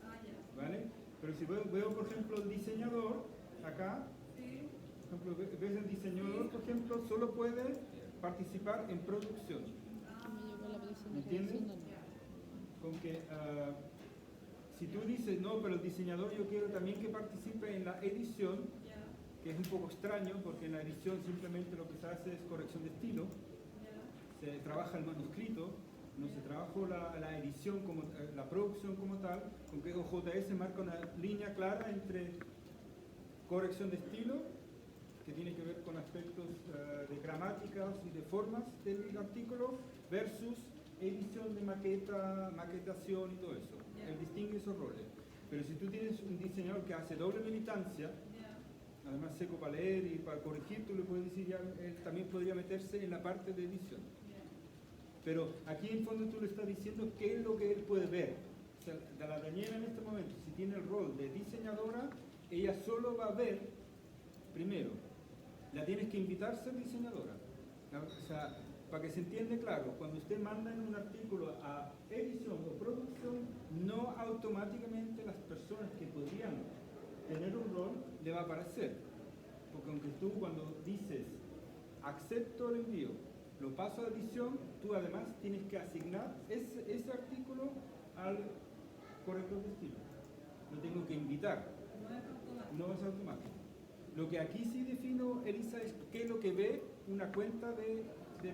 Ah, ya. ¿Vale? Pero si veo, por ejemplo, el diseñador, acá, Sí. por ejemplo, ves el diseñador, por ejemplo, solo puede participar en producción. Me llegó la petición ¿Me de entiendes? revisión del mail. Con que si tú dices, no, pero el diseñador yo quiero también que participe en la edición, Ya. que es un poco extraño, porque en la edición simplemente lo que se hace es corrección de estilo, Ya. se trabaja el manuscrito, no se trabaja la edición, como la producción como tal, con que OJS marca una línea clara entre corrección de estilo, que tiene que ver con aspectos de gramáticas y de formas del artículo, versus edición de maqueta, maquetación y todo eso. Él distingue esos roles. Pero si tú tienes un diseñador que hace doble militancia, Ya. además seco para leer y para corregir, tú le puedes decir ya, él también podría meterse en la parte de edición. Pero aquí en fondo tú le estás diciendo qué es lo que él puede ver. O sea, la Daniela en este momento, si tiene el rol de diseñadora, ella solo va a ver, primero, la tienes que invitar a ser diseñadora. O sea, para que se entienda claro, cuando usted manda en un artículo a edición o producción, no automáticamente las personas que podrían tener un rol le va a aparecer. Porque aunque tú cuando dices acepto el envío, lo paso a edición, tú además tienes que asignar ese artículo al corrector de estilo. Lo tengo que invitar, No es automático. no es automático. Lo que aquí sí defino, Elisa, es qué es lo que ve una cuenta de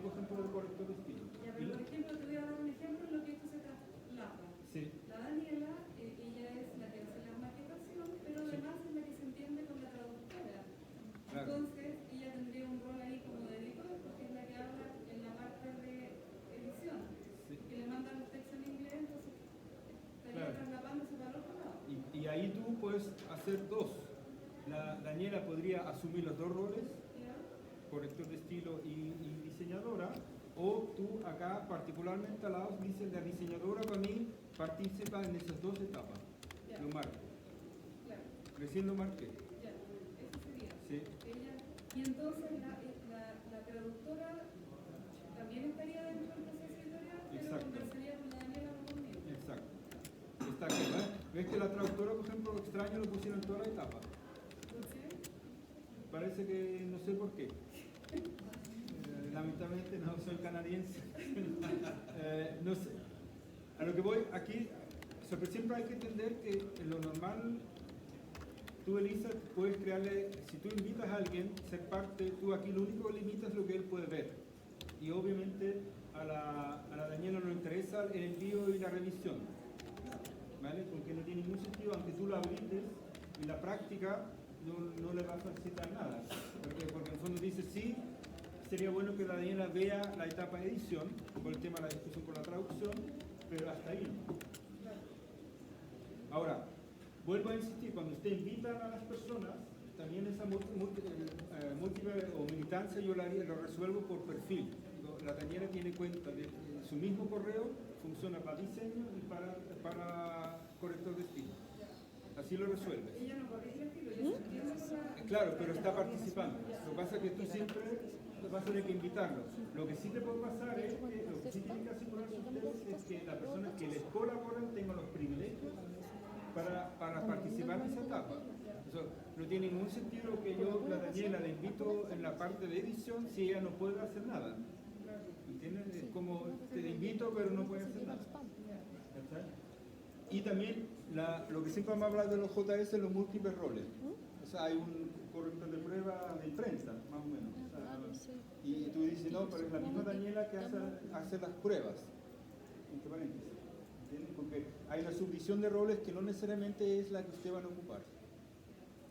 por ejemplo, del corrector de estilo. Ya, pero por ejemplo, te voy a dar un ejemplo en lo que esto se traslapa. Sí, La Daniela, ella es la que hace la maquetación, pero además es la que se entiende con la traductora. Claro. Entonces, ella tendría un rol ahí como de editor, porque es la que habla en la parte de edición. sí. Que le mandan los textos en inglés, entonces estaría Claro. traslapándose para el otro lado. Y ahí tú puedes hacer dos. La Daniela podría asumir los dos roles, ¿Ya? corrector de estilo y diseñadora, o tú acá particularmente al lado dices la diseñadora para mí participa en esas dos etapas. Ya. Lo marco. Claro, Recién lo marqué. ya. Eso sería. Sí. Ella, y entonces la traductora también estaría dentro del proceso editorial, pero Exacto. conversaría con la Daniela, no conmigo. Exacto. Está aquí, ¿verdad? ¿Ves que la traductora, por ejemplo, lo extraño lo pusieron en toda la etapa? ¿Sí? Parece que no sé por qué. Lamentablemente no soy canadiense. No sé. A lo que voy aquí, siempre hay que entender que en lo normal, tú, Elisa, puedes crearle, si tú invitas a alguien a ser parte, tú aquí lo único que limitas es lo que él puede ver. Y obviamente a la Daniela no le interesa el envío y la revisión. ¿Vale? Porque no tiene ningún sentido, aunque tú lo habilites, en la práctica no le va a facilitar nada. Porque en el fondo dice, sí, sería bueno que la Daniela vea la etapa de edición, por el tema de la discusión por la traducción, pero hasta ahí no. Ahora, vuelvo a insistir, cuando usted invita a las personas, también esa múltiple o militancia yo lo resuelvo por perfil. La Daniela tiene cuenta de su mismo correo, funciona para diseño y para corrector de estilo. Así lo resuelves. Ella no corrige el estilo, ella se entiende con la... Claro, pero está participando. Lo que pasa es que tú siempre vas a tener que invitarlo. Lo que sí te puede pasar es que lo que sí tienen que asegurarse ustedes es que las personas que les colaboran tengan los privilegios para participar en esa etapa. Eso no tiene ningún sentido que yo, la Daniela, le invito en la parte de edición si ella no puede hacer nada. ¿Entiendes? Es como te invito pero no puede hacer nada. ¿Cachai? Y también lo que siempre hemos hablado de los JS, los múltiples roles. O O sea, hay un corrector de prueba de prensa, más o menos. O sea, Claro, sí. y tú dices, no, pero es la misma Daniela que hace las pruebas. Entre paréntesis. ¿Entiendes? Porque hay una subdivisión de roles que no necesariamente es la que usted van a ocupar.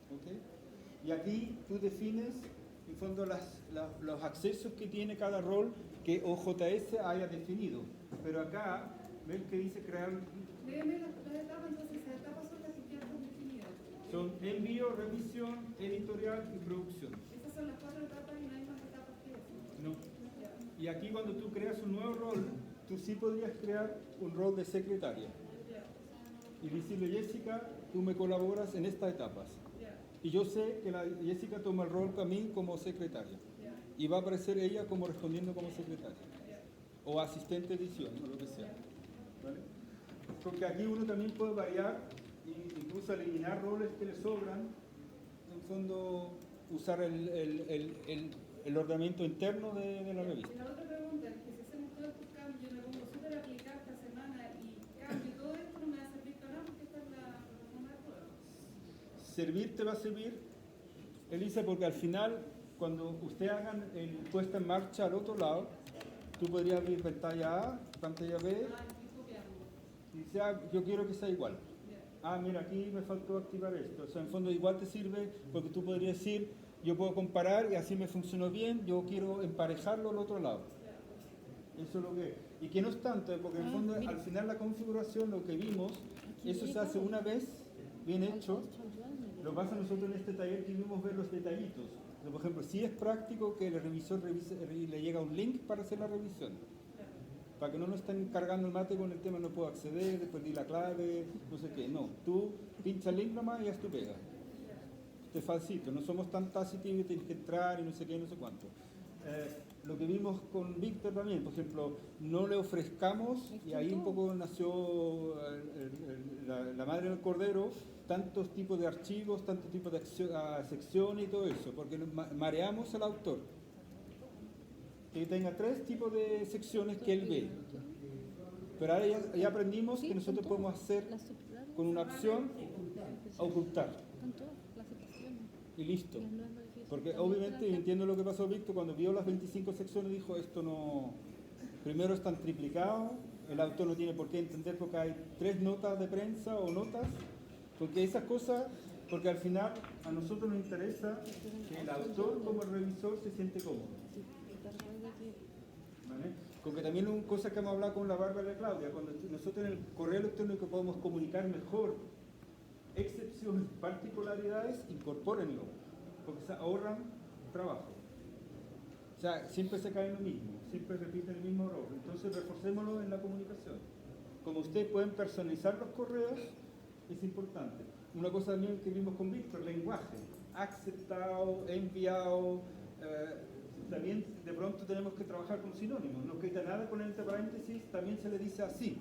¿Ok? Y aquí tú defines, en fondo, los accesos que tiene cada rol que OJS haya definido. Pero acá, ven que dice crear, Léeme las etapas, entonces las etapas son las que ya están definidas. son envío, revisión, editorial y producción. Esas son las 4 etapas y no hay más etapas que eso. No. Ya, Y aquí cuando tú creas un nuevo rol, tú sí podrías crear un rol de secretaria. ya, Y decirle, Jessica, tú me colaboras en estas etapas. ya, Y yo sé que la Jessica toma el rol para mí como secretaria. ya, Y va a aparecer ella como respondiendo como secretaria. ya. O asistente de edición, o lo que sea. ¿Vale? Porque aquí uno también puede variar e incluso eliminar roles que le sobran. En fondo, usar el ordenamiento interno de la revista. Y la otra pregunta es que si hacemos todos estos cambios, yo me pongo súper a aplicar esta semana y cambio todo esto, no me va a servir para nada porque esta es la plataforma de prueba. Servir te va a servir, Elisa, porque al final, cuando usted hagan el puesta en marcha al otro lado, tú podrías abrir pantalla A, pantalla B, Ah, estoy copiando. y dice, ah, yo quiero que sea igual. Ya, Ah, mira, aquí me faltó activar esto. O sea, en fondo igual te sirve porque tú podrías decir, yo puedo comparar y así me funcionó bien, yo quiero emparejarlo al otro lado. Eso es lo que... Y que no es tanto, porque en el fondo al final la configuración, lo que vimos, eso se hace una vez, bien hecho. Lo que pasa nosotros en este taller que vimos ver los detallitos. Por ejemplo, sí es práctico que el revisor le llega un link para hacer la revisión. Para que no nos estén cargando el mate con el tema no puedo acceder, después di la clave, no sé qué. No, tú pincha el link nomás y ya es tu pega. Te facilito, no somos tan tacitivos, tienes que entrar y no sé qué, no sé cuánto. Lo que vimos con Víctor también, por ejemplo, no le ofrezcamos, y ahí un poco nació la madre del cordero, tantos tipos de archivos, tantos tipos de secciones y todo eso, porque mareamos al autor. Que tenga 3 tipos de secciones que él ve. Pero ahora ya aprendimos que nosotros podemos hacer con una opción ocultar. Están todas las secciones. Y listo. Las nuevas modificaciones. Porque También obviamente están acá. entiendo lo que pasó Víctor cuando vio las 25 secciones, dijo esto no, primero están triplicados, el autor no tiene por qué entender porque hay 3 notas de prensa o notas, porque esas cosas, porque al final a nosotros nos interesa que el autor como el revisor se siente cómodo. Sí, y te recuerda que ¿Vale? Porque también una cosa que hemos hablado con la Bárbara y la Claudia, cuando nosotros en el correo electrónico podemos comunicar mejor excepciones, particularidades, incorpórenlo, porque se ahorran trabajo. O sea, siempre se cae en lo mismo, siempre repiten el mismo error. Entonces reforcémoslo en la comunicación. Como ustedes pueden personalizar los correos, es importante. Una cosa también que vimos con Víctor, lenguaje, aceptado, enviado, también de pronto tenemos que trabajar con sinónimos. No quita nada con entre paréntesis, también se le dice así,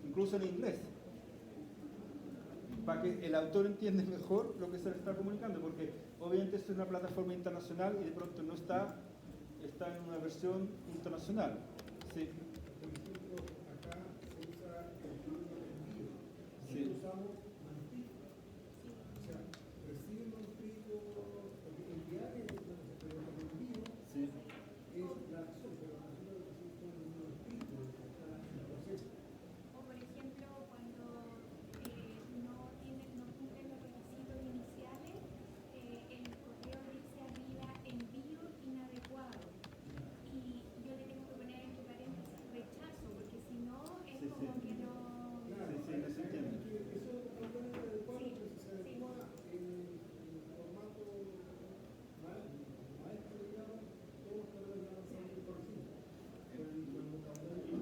incluso en inglés, para que el autor entienda mejor lo que se le está comunicando, porque obviamente esto es una plataforma internacional y de pronto no está en una versión internacional. Sí. Por ejemplo, acá se usa el término envío. Sí. Usamos manuscrito. O sea, recibe el manuscrito, porque enviar es pero el envío Sí. es la acción, pero nosotros recibimos el manuscrito, está en el proceso. O por ejemplo, cuando no cumplen los requisitos iniciales, el correo dice arriba envío inadecuado. Y yo le tengo que poner entre paréntesis rechazo, porque si no es Sí, como sí. que no. Sí, sí, no se entiende. Eso no es adecuado, Sí, pero si se adecua en el formato maestro, digamos, todos los correos van a ser corregidos. Pero el vocabulario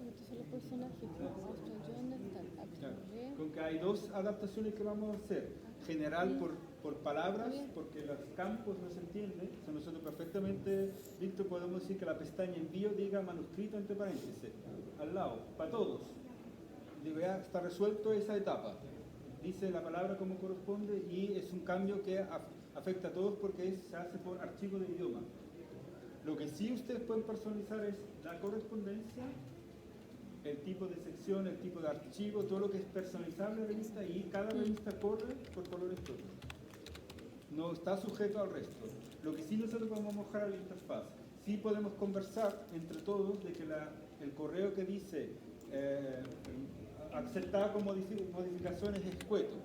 estos son los personajes que Astro Jonathan, Claro. Astro Red. Con que hay 2 adaptaciones que vamos a hacer. General por palabras, porque los campos no se entienden. O sea, nosotros perfectamente, Víctor, podemos decir que la pestaña envío diga manuscrito entre paréntesis, al lado, para todos. Digo, ya está resuelto esa etapa. Dice la palabra como corresponde y es un cambio que afecta a todos porque se hace por archivo de idioma. Lo que sí ustedes pueden personalizar es la correspondencia, el tipo de sección, el tipo de archivo, todo lo que es personalizable en la revista y cada revista corre por colores propios. no está sujeto al resto. Lo que sí nosotros podemos mejorar la interfaz. Sí podemos conversar entre todos de que el correo que dice aceptar con modificaciones es escueto.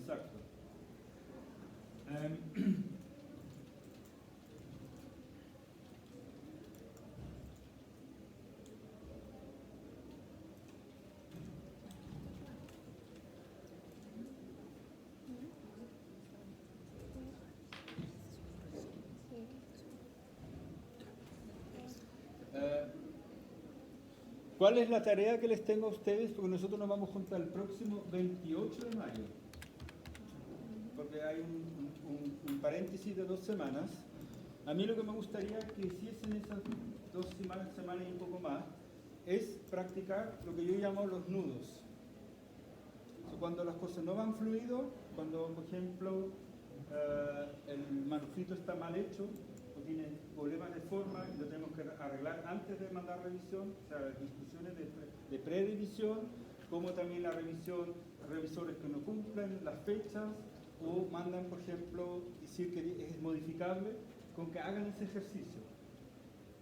Exacto. ¿Cuál es la tarea que les tengo a ustedes? Porque nosotros nos vamos a juntar el próximo 28 de mayo. Porque hay un paréntesis de 2 semanas. A mí lo que me gustaría que hiciesen esas 2 semanas y un poco más es practicar lo que yo llamo los nudos. Cuando las cosas no van fluido, cuando por ejemplo el manuscrito está mal hecho o tiene problemas de forma y lo tenemos que arreglar antes de mandar revisión, o sea, discusiones de pre-revisión, como también la revisión, revisores que no cumplen las fechas o mandan, por ejemplo, decir que es modificable, con que hagan ese ejercicio.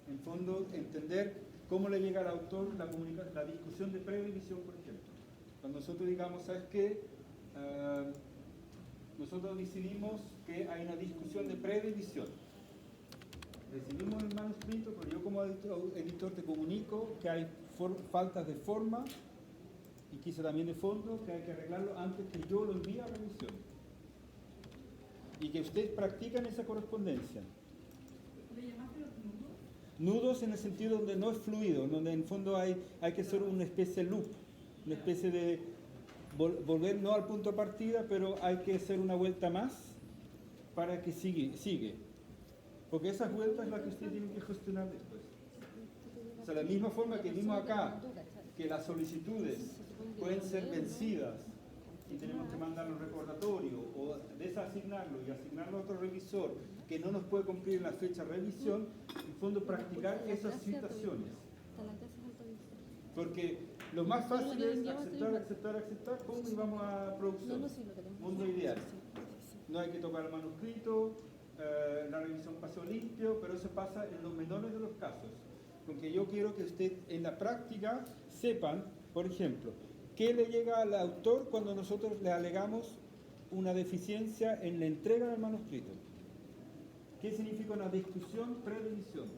En fondo, entender cómo le llega al autor la discusión de pre-revisión, por ejemplo. Cuando nosotros digamos, ¿sabes qué? Nosotros decidimos que hay una discusión de pre-revisión. Recibimos el manuscrito, pero yo como editor te comunico que hay faltas de forma y quizá también de fondo, que hay que arreglarlo antes que yo lo envíe a revisión. Y que ustedes practican esa correspondencia. ¿Le llamaste los nudos? Nudos en el sentido donde no es fluido, donde en el fondo hay que hacer una especie de loop, una especie de volver no al punto de partida, pero hay que hacer una vuelta más para que sigue. Porque esas vueltas es la que usted tiene que gestionar después. O sea, de la misma forma que vimos acá, que las solicitudes pueden ser vencidas y tenemos que mandar un recordatorio o desasignarlo y asignarlo a otro revisor que no nos puede cumplir en la fecha de revisión, en fondo practicar esas situaciones. Porque lo más fácil es aceptar, pum, y vamos a producción. Mundo ideal. No hay que tocar el manuscrito, la revisión pasó limpio, pero eso pasa en los menores de los casos. Porque yo quiero que usted en la práctica sepan, por ejemplo, qué le llega al autor cuando nosotros le alegamos una deficiencia en la entrega del manuscrito. ¿Qué significa una discusión pre-revisión?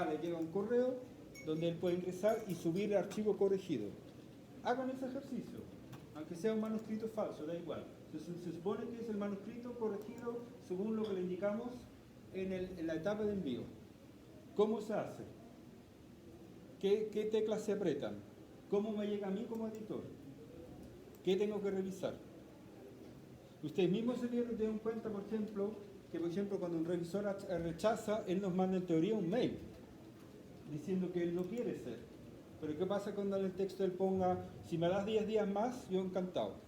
Le llega un correo donde él puede ingresar y subir el archivo corregido. Hagan ese ejercicio, aunque sea un manuscrito falso, da igual. Se supone que es el manuscrito corregido según lo que le indicamos en la etapa de envío. ¿Cómo se hace? ¿Qué teclas se apretan? ¿Cómo me llega a mí como editor? ¿Qué tengo que revisar? Ustedes mismos se dieron cuenta, por ejemplo, que cuando un revisor rechaza, él nos manda en teoría un mail diciendo que él no quiere ser. Pero ¿qué pasa cuando en el texto él ponga, si me das 10 días más, yo encantado?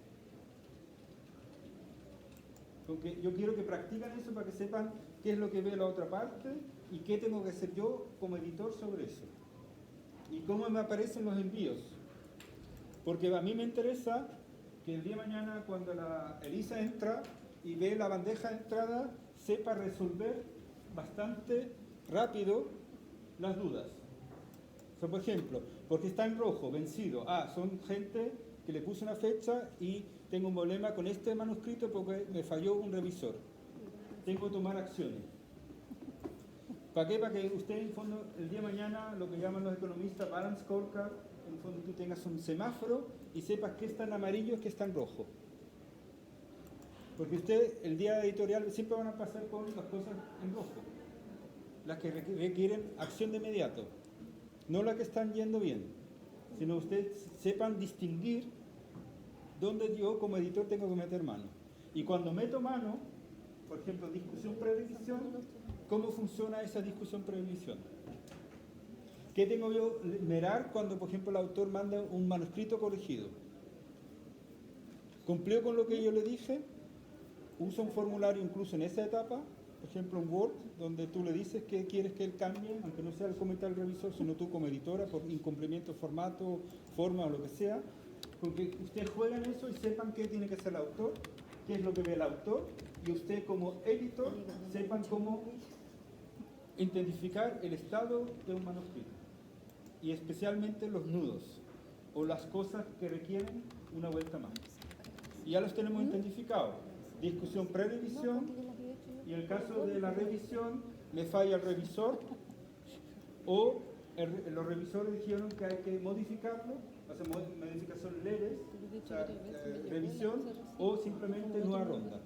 Porque yo quiero que practiquen eso para que sepan qué es lo que ve la otra parte y qué tengo que hacer yo como editor sobre eso. Y cómo me aparecen los envíos. Porque a mí me interesa que el día de mañana, cuando la Elisa entra y ve la bandeja de entrada, sepa resolver bastante rápido las dudas. O sea, por ejemplo, porque está en rojo, vencido. Son gente que le puse una fecha y tengo un problema con este manuscrito porque me falló un revisor. Tengo que tomar acciones. ¿Para qué? Para que usted, en fondo, el día de mañana, lo que llaman los economistas balance scorecard, en el fondo tú tengas un semáforo y sepas qué está en amarillo y qué está en rojo. Porque usted, el día editorial, siempre van a pasar con las cosas en rojo. Las que requieren acción de inmediato. No las que están yendo bien. Sino ustedes sepan distinguir dónde yo como editor tengo que meter mano. Y cuando meto mano, por ejemplo, discusión pre-revisión, ¿cómo funciona esa discusión pre-revisión? ¿Qué tengo yo que mirar cuando, por ejemplo, el autor manda un manuscrito corregido? ¿Cumplió con lo que yo le dije? Usa un formulario incluso en esa etapa, por ejemplo un Word, donde tú le dices que quieres que él cambie, aunque no sea el comentario del revisor, sino tú como editora, por incumplimiento de formato, forma o lo que sea, porque ustedes juegan eso y sepan qué tiene que hacer el autor, qué es lo que ve el autor, y usted como editor sepan cómo identificar el estado de un manuscrito, y especialmente los nudos, o las cosas que requieren una vuelta más. Y ya los tenemos identificados. Discusión pre-revisión, y en el caso de la revisión, me falla el revisor, o los revisores dijeron que hay que modificarlo, hacer modificaciones leves, o sea, revisión, o simplemente nueva ronda.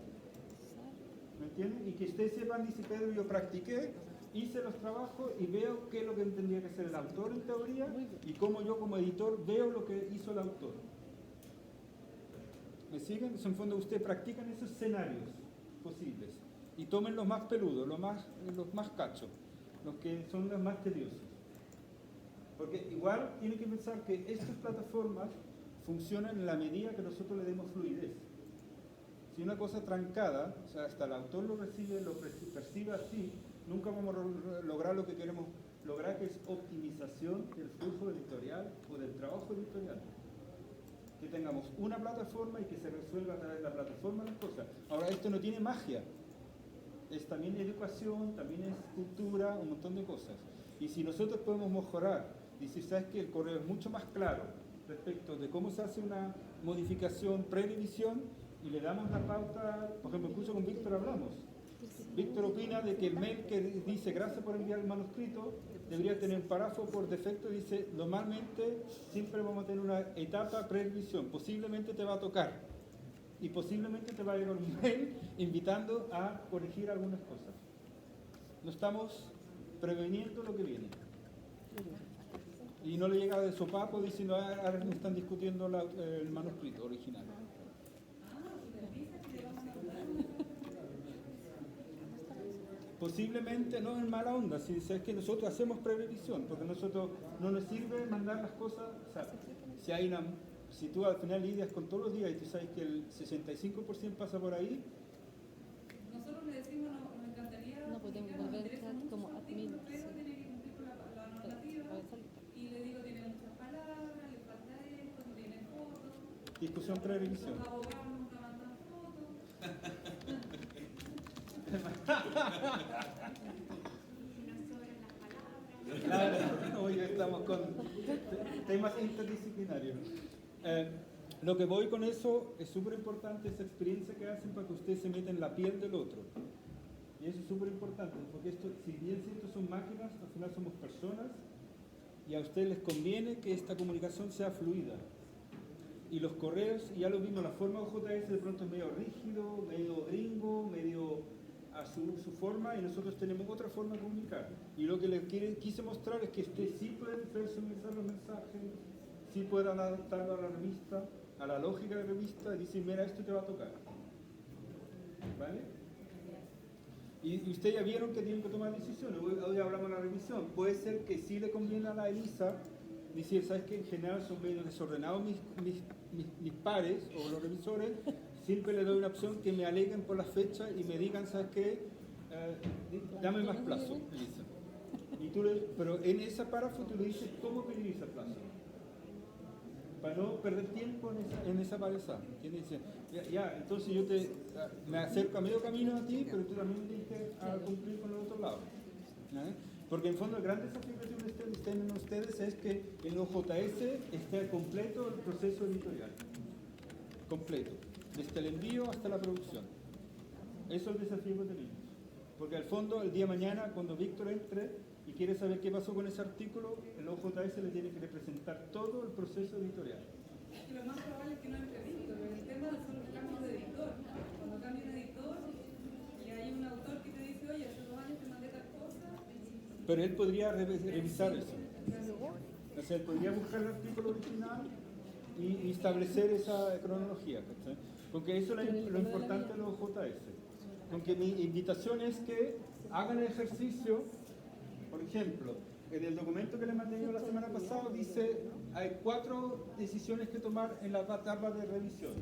¿Me entienden? Y que ustedes sepan, dice Pedro, yo practiqué, hice los trabajos y veo qué es lo que tendría que hacer el autor en teoría, y cómo yo como editor veo lo que hizo el autor. ¿Me siguen? Entonces, en fondo, ustedes practican esos escenarios posibles y tomen los más peludos, los más cachos, los que son los más tediosos. Porque igual tienen que pensar que estas plataformas funcionan en la medida que nosotros le demos fluidez. Si una cosa trancada, o sea, hasta el autor lo recibe, lo percibe así, nunca vamos a lograr lo que queremos lograr, que es optimización del flujo editorial o del trabajo editorial. Que tengamos una plataforma y que se resuelva a través de la plataforma las cosas. Ahora, esto no tiene magia, es también educación, también es cultura, un montón de cosas. Y si nosotros podemos mejorar, y si sabes que el correo es mucho más claro respecto de cómo se hace una modificación pre-revisión, y le damos la pauta, por ejemplo, incluso con Víctor hablamos. Víctor opina de que el mail que dice gracias por enviar el manuscrito debería tener un párrafo por defecto, dice normalmente siempre vamos a tener una etapa pre-revisión, posiblemente te va a tocar y posiblemente te va a llegar un mail invitando a corregir algunas cosas. No estamos preveniendo lo que viene. Y no le llega de sopapo diciendo ahora no están discutiendo el manuscrito original. Posiblemente no en mala onda, si es que nosotros hacemos previsión, porque nosotros no nos sirve mandar las cosas, o sea, si tú al final lidias con todos los días y tú sabes que el 65% pasa por ahí. Nosotros le decimos, nos encantaría, No podemos publicar, nos volver interesa a mucho como su admin, artículo, pero sí. tiene que cumplir con la normativa, y le digo, tiene muchas palabras, le falta esto, no tiene fotos, Discusión pre-revisión. los abogados nunca mandan fotos. Claro, hoy estamos con temas interdisciplinarios. Lo que voy con eso es súper importante, esa experiencia que hacen para que usted se meta en la piel del otro. Y eso es súper importante, porque esto, si bien cierto son máquinas, al final somos personas y a ustedes les conviene que esta comunicación sea fluida. Y los correos, ya lo vimos, la forma OJS de pronto es medio rígido, medio gringo, medio a su forma, y nosotros tenemos otra forma de comunicar. Y lo que les quise mostrar es que usted sí puede personalizar los mensajes, sí puede adaptarlo a la revista, a la lógica de la revista, y decir, mira, esto te va a tocar. ¿Vale? Y ustedes ya vieron que tienen que tomar decisiones. Hoy hablamos de la revisión. Puede ser que sí le conviene a la Elisa decir, ¿sabes qué? En general son medio desordenados mis pares o los revisores. Siempre le doy una opción que me aleguen por la fecha y me digan, ¿sabes qué? Dame más plazo, Elisa. Pero en ese párrafo tú le dices cómo pedir ese plazo. Para no perder tiempo en esa payasada. Dice, entonces yo me acerco a medio camino a ti, pero tú también tienes que cumplir con el otro lado. ¿Eh? Porque en fondo el gran desafío que tienen ustedes es que en OJS esté completo el proceso editorial. Completo. Desde el envío hasta la producción. Eso es el desafío que tenemos. Porque al fondo, el día de mañana, cuando Víctor entre y quiere saber qué pasó con ese artículo, el OJS le tiene que representar todo el proceso editorial. Y lo más probable es que no entre Víctor, porque el tema son los cambios de editor. Cuando cambia un editor y hay un autor que te dice, oye, hace 2 años te mandé tal cosa. Pero él podría revisar eso. O sea, él podría buscar el artículo original y establecer esa cronología, ¿cachai? Porque eso es lo importante de los OJS. Aunque mi invitación es que hagan el ejercicio. Por ejemplo, en el documento que les mandé yo la semana pasada dice hay 4 decisiones que tomar en la etapa de revisión.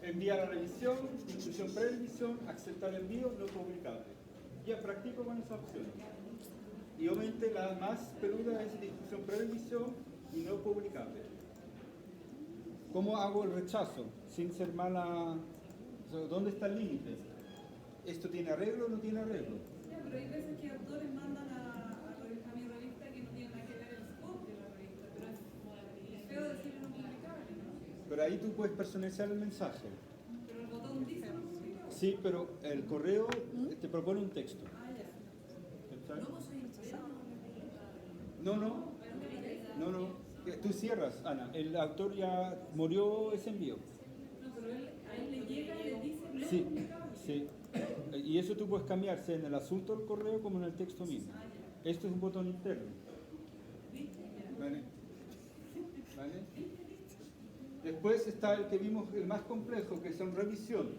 enviar a revisión, discusión previsión, aceptar el envío, no publicable. Ya practico con esa opción. Y obviamente la más peluda es discusión previsión y no publicable. ¿Cómo hago el rechazo sin ser mala? O sea, ¿dónde está el límite? ¿Esto tiene arreglo o no tiene arreglo? Ya, pero hay veces que autores mandan a mi revista que no tienen nada que ver el scope de la revista, pero es feo decirlo no publicable, ¿no? Pero ahí tú puedes personalizar el mensaje. Pero el botón dice no publicable. Sí, pero el correo te propone un texto. Ah, ya. ¿Cachai? No, no. No, no. Tú cierras, Ana. El autor ya murió ese envío. No, pero a él le llega y le dice no Sí, publicable. sí. Y eso tú puedes cambiarse en el asunto del correo como en el texto mismo. Esto es un botón interno. ¿Vale? ¿Vale? Después está el que vimos, el más complejo, que son revisión.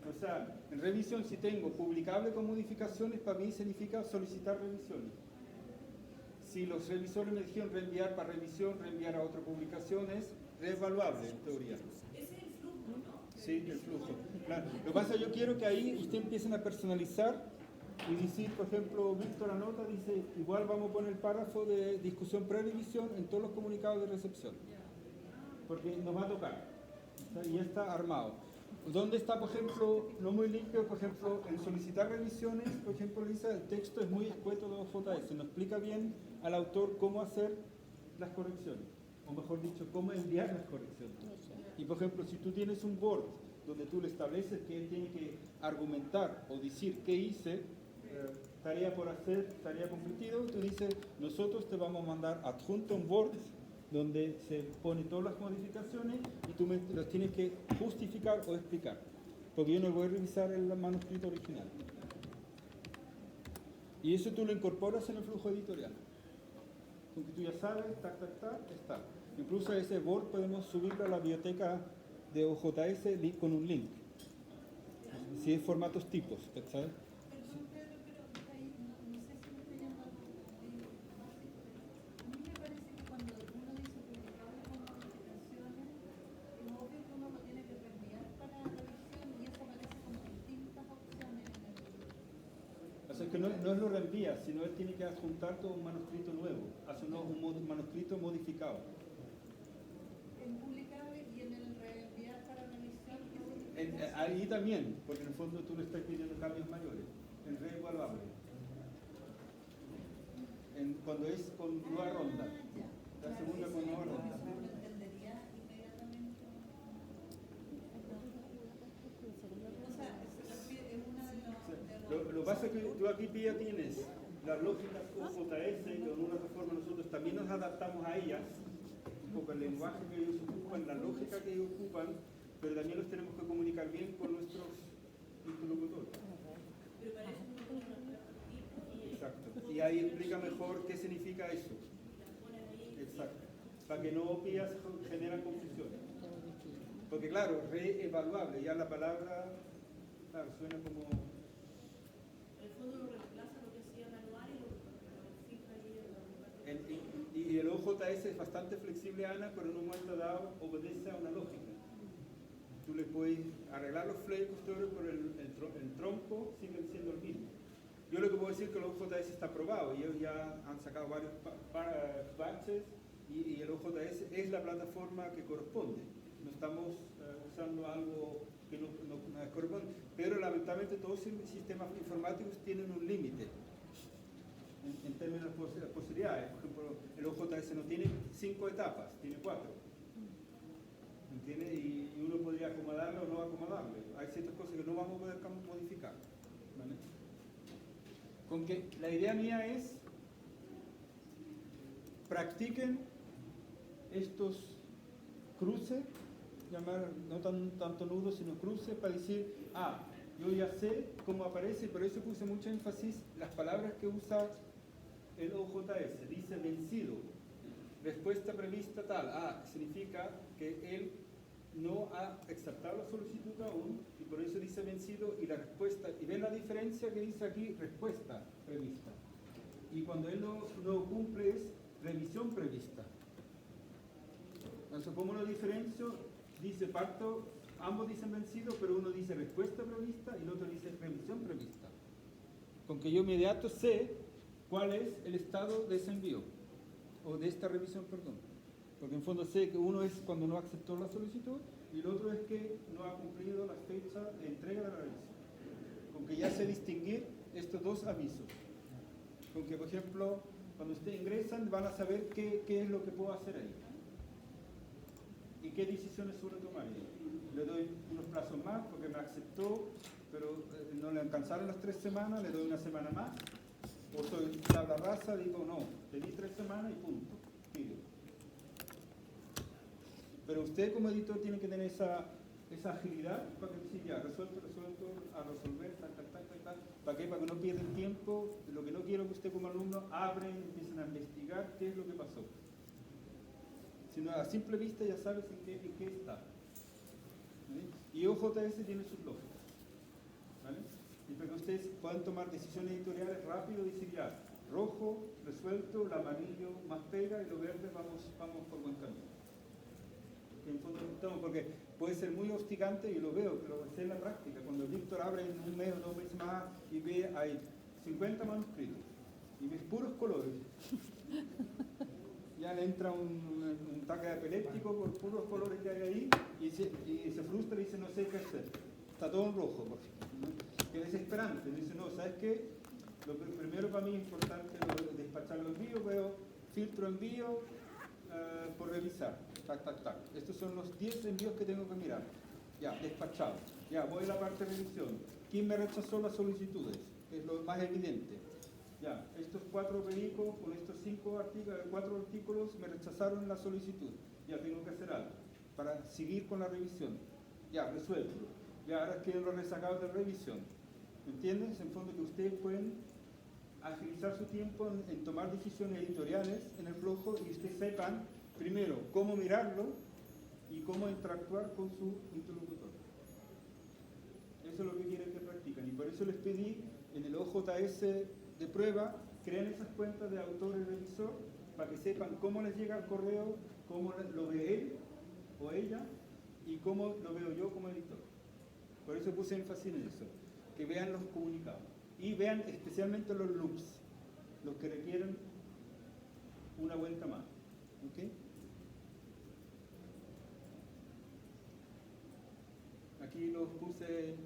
O sea, en revisión si tengo publicable con modificaciones, para mí significa solicitar revisiones. Si los revisores me dijeron reenviar para revisión, reenviar a otra publicación, es reevaluable en teoría. Ese es el flujo, ¿no? Sí, el flujo. Claro. Lo que pasa es que yo quiero que ahí ustedes empiecen a personalizar y decir, por ejemplo, Víctor anota, dice, igual vamos a poner el párrafo de discusión previsión en todos los comunicados de recepción. Porque nos va a tocar. Y ya está armado. ¿Dónde está, por ejemplo, no muy limpio, por ejemplo, en solicitar revisiones, por ejemplo, Lisa, el texto es muy escueto de OJS, no explica bien al autor cómo hacer las correcciones, o mejor dicho, cómo enviar las correcciones. Y, por ejemplo, si tú tienes un Word donde tú le estableces que él tiene que argumentar o decir qué hice, tarea por hacer, tarea compartido, tú dices, nosotros te vamos a mandar adjunto un Word donde se pone todas las modificaciones y tú los tienes que justificar o explicar, porque yo no voy a revisar el manuscrito original. Y eso tú lo incorporas en el flujo editorial. Con que tú ya sabes, está. Incluso ese Word podemos subirlo a la biblioteca de OJS con un link. Si es formatos tipos, ¿sabes? Perdón, Pedro, pero ahí no sé si me estoy yendo a mí me parece que cuando uno dice publicable con modificaciones, es obvio que uno lo tiene que reenviar para revisión y eso aparece como distintas opciones en el O sea, que no es lo reenvía, sino él tiene que adjuntar todo un manuscrito nuevo, hace un manuscrito modificado. en publicable y en el reenviar para revisión. ¿Qué significa? Ahí también, porque en el fondo tú le estás pidiendo cambios mayores, en reevaluable. Cuando es con nueva ronda, la segunda con nueva ronda. Lo entendería inmediatamente. O sea, es una de Lo que pasa es que tú aquí ya tienes las lógicas OJS, que de una otra forma nosotros también nos adaptamos a ellas, un poco el lenguaje que ellos ocupan, la lógica que ellos ocupan, pero también los tenemos que comunicar bien con nuestros interlocutores. Exacto. Y ahí explica mejor qué significa eso. Exacto. Para que no pillas generan confusiones. Porque claro, reevaluable, ya la palabra, claro, suena como... El fondo lo reemplaza lo que hacía manual y lo fija ahí en la Y el OJS es bastante flexible, Ana, pero en un momento dado obedece a una lógica. Tú le puedes arreglar los flecos, pero el tronco sigue siendo el mismo. Yo lo que puedo decir es que el OJS está aprobado y ellos ya han sacado varios batches y el OJS es la plataforma que corresponde. No estamos usando algo que no corresponde, pero lamentablemente todos los sistemas informáticos tienen un límite en términos de posibilidades. Por ejemplo, el OJS no tiene 5 etapas, tiene 4. ¿Entiendes? Y uno podría acomodarlo o no acomodarlo. Hay ciertas cosas que no vamos a poder modificar. ¿Vale? Con que la idea mía es practiquen estos cruces, llamar no tanto nudos sino cruces para decir, yo ya sé cómo aparece, por eso puse mucho énfasis las palabras que usa el OJS. Dice vencido, respuesta prevista tal, significa que él no ha aceptado la solicitud aún y por eso dice vencido y la respuesta, y ven la diferencia que dice aquí, respuesta prevista. Y cuando él no cumple es revisión prevista. Entonces, ¿cómo lo diferencio? Dice parto ambos dicen vencido, pero uno dice respuesta prevista y el otro dice revisión prevista. Con que yo inmediato sé cuál es el estado de ese envío, o de esta revisión, perdón. Porque en fondo sé que uno es cuando no aceptó la solicitud y el otro es que no ha cumplido la fecha de entrega de la revisión. Con que ya sé distinguir estos dos avisos. Con que, por ejemplo, cuando ustedes ingresan van a saber qué es lo que puedo hacer ahí. Y qué decisiones suelo tomar. Le doy unos plazos más porque me aceptó, pero no le alcanzaron las 3 semanas, le doy una semana más. O soy tabla rasa, digo no, te di 3 semanas y punto. Sigue. Pero usted como editor tiene que tener esa agilidad para que decir ya, resuelto, a resolver, tal. ¿Para qué? Para que no pierdan tiempo. Lo que no quiero que usted como alumno abren, empiecen a investigar qué es lo que pasó. Sino a simple vista ya sabes en qué está. ¿Vale? Y OJS tiene sus lógicas. ¿Vale? Y para que ustedes puedan tomar decisiones editoriales rápido y decir ya, rojo, resuelto, el amarillo más pega y lo verde vamos por buen camino. En fondo, porque puede ser muy hostigante y lo veo, lo sé en la práctica. Cuando Víctor abre en un mes o 2 meses más y ve hay 50 manuscritos y ves puros colores, ya le entra un ataque epiléptico por puros colores que hay ahí y se frustra y dice no sé qué hacer. Está todo en rojo, por ejemplo, ¿no? Que es desesperante. Dice no, ¿sabes qué? Lo primero para mí es importante despachar los envíos, veo filtro envío por revisar. Tac. Estos son los 10 envíos que tengo que mirar. Ya, despachado. Ya, voy a la parte de revisión. ¿Quién me rechazó las solicitudes? Que es lo más evidente. Ya, estos 4 vehículos con estos 4 artículos me rechazaron la solicitud. Ya tengo que hacer algo para seguir con la revisión. Ya, resuelto. Ya, ahora quedan los rezagados de revisión. ¿Me entiendes? En fondo que ustedes pueden agilizar su tiempo en tomar decisiones editoriales en el flujo y ustedes sepan primero cómo mirarlo y cómo interactuar con su interlocutor. Eso es lo que quieren que practiquen y por eso les pedí en el OJS de prueba creen esas cuentas de autor y revisor para que sepan cómo les llega el correo, cómo lo ve él o ella y cómo lo veo yo como editor. Por eso puse énfasis en eso, que vean los comunicados y vean especialmente los loops, los que requieren una vuelta más. ¿Okay? Aquí los puse,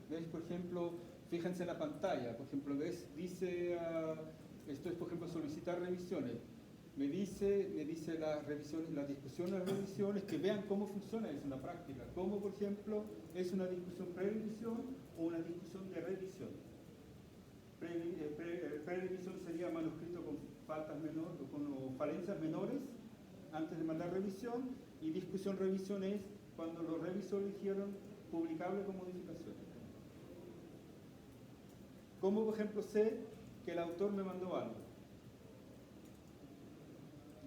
¿ves? Por ejemplo, fíjense en la pantalla, por ejemplo, ¿ves? Dice, esto es por ejemplo solicitar revisiones. Me dice las revisiones, las discusiones de revisiones, que vean cómo funciona eso en la práctica. Cómo, por ejemplo, es una discusión pre-revisión o una discusión de revisión. Pre-revisión sería manuscrito con faltas menores o con falencias menores antes de mandar revisión, y discusión-revisión es cuando los revisores eligieron publicable con modificaciones. ¿Cómo, por ejemplo, sé que el autor me mandó algo?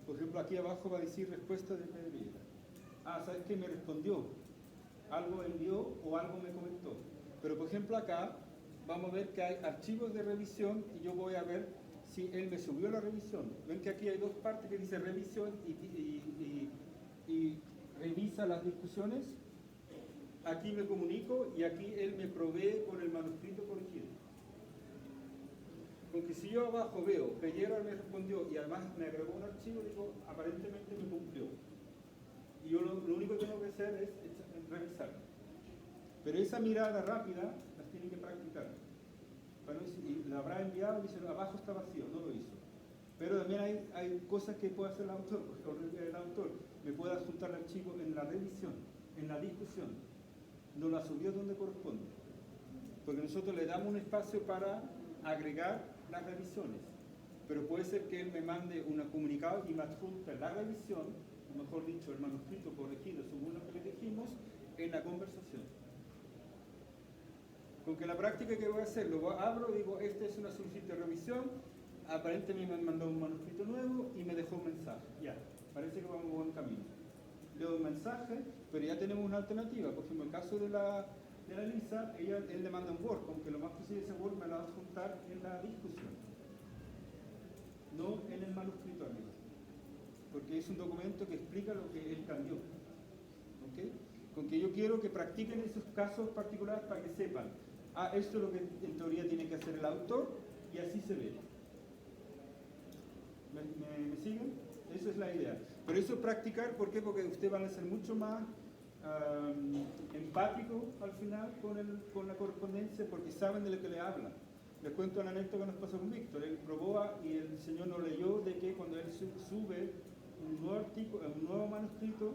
Por ejemplo, aquí abajo va a decir respuesta de Pedriera. ¿Sabes qué? Me respondió. Algo envió o algo me comentó. Pero, por ejemplo, acá vamos a ver que hay archivos de revisión y yo voy a ver si él me subió la revisión. Ven que aquí hay 2 partes que dice revisión y revisa las discusiones. Aquí me comunico y aquí él me provee con el manuscrito corregido. Porque si yo abajo veo, Pellera me respondió y además me agregó un archivo, digo, aparentemente me cumplió. Y yo lo único que tengo que hacer es revisar. Pero esa mirada rápida las tienen que practicar. Bueno, y la habrá enviado y dice, abajo está vacío, no lo hizo. Pero también hay cosas que puede hacer el autor, porque el autor me puede adjuntar el archivo en la revisión, en la discusión. No la subió donde corresponde. Porque nosotros le damos un espacio para agregar las revisiones. Pero puede ser que él me mande un comunicado y me adjunte la revisión, o mejor dicho, el manuscrito corregido según lo que le dijimos, en la conversación. Porque la práctica que voy a hacer, lo abro y digo, esta es una solicitud de revisión, aparentemente me mandó un manuscrito nuevo y me dejó un mensaje. Ya, parece que vamos a buen camino. Leo un mensaje, pero ya tenemos una alternativa. Por ejemplo, en el caso de la Lisa, él le manda un Word, aunque lo más posible ese Word me lo va a adjuntar en la discusión, no en el manuscrito arriba, porque es un documento que explica lo que él cambió. ¿Okay? Con que yo quiero que practiquen esos casos particulares para que sepan, esto es lo que en teoría tiene que hacer el autor y así se ve. ¿Me siguen? Esa es la idea. Pero eso practicar, ¿por qué? Porque ustedes van a ser mucho más empáticos al final con la correspondencia porque saben de lo que le habla. Les cuento una anécdota que nos pasó con Víctor. Él probó y el señor no leyó de que cuando él sube un nuevo manuscrito,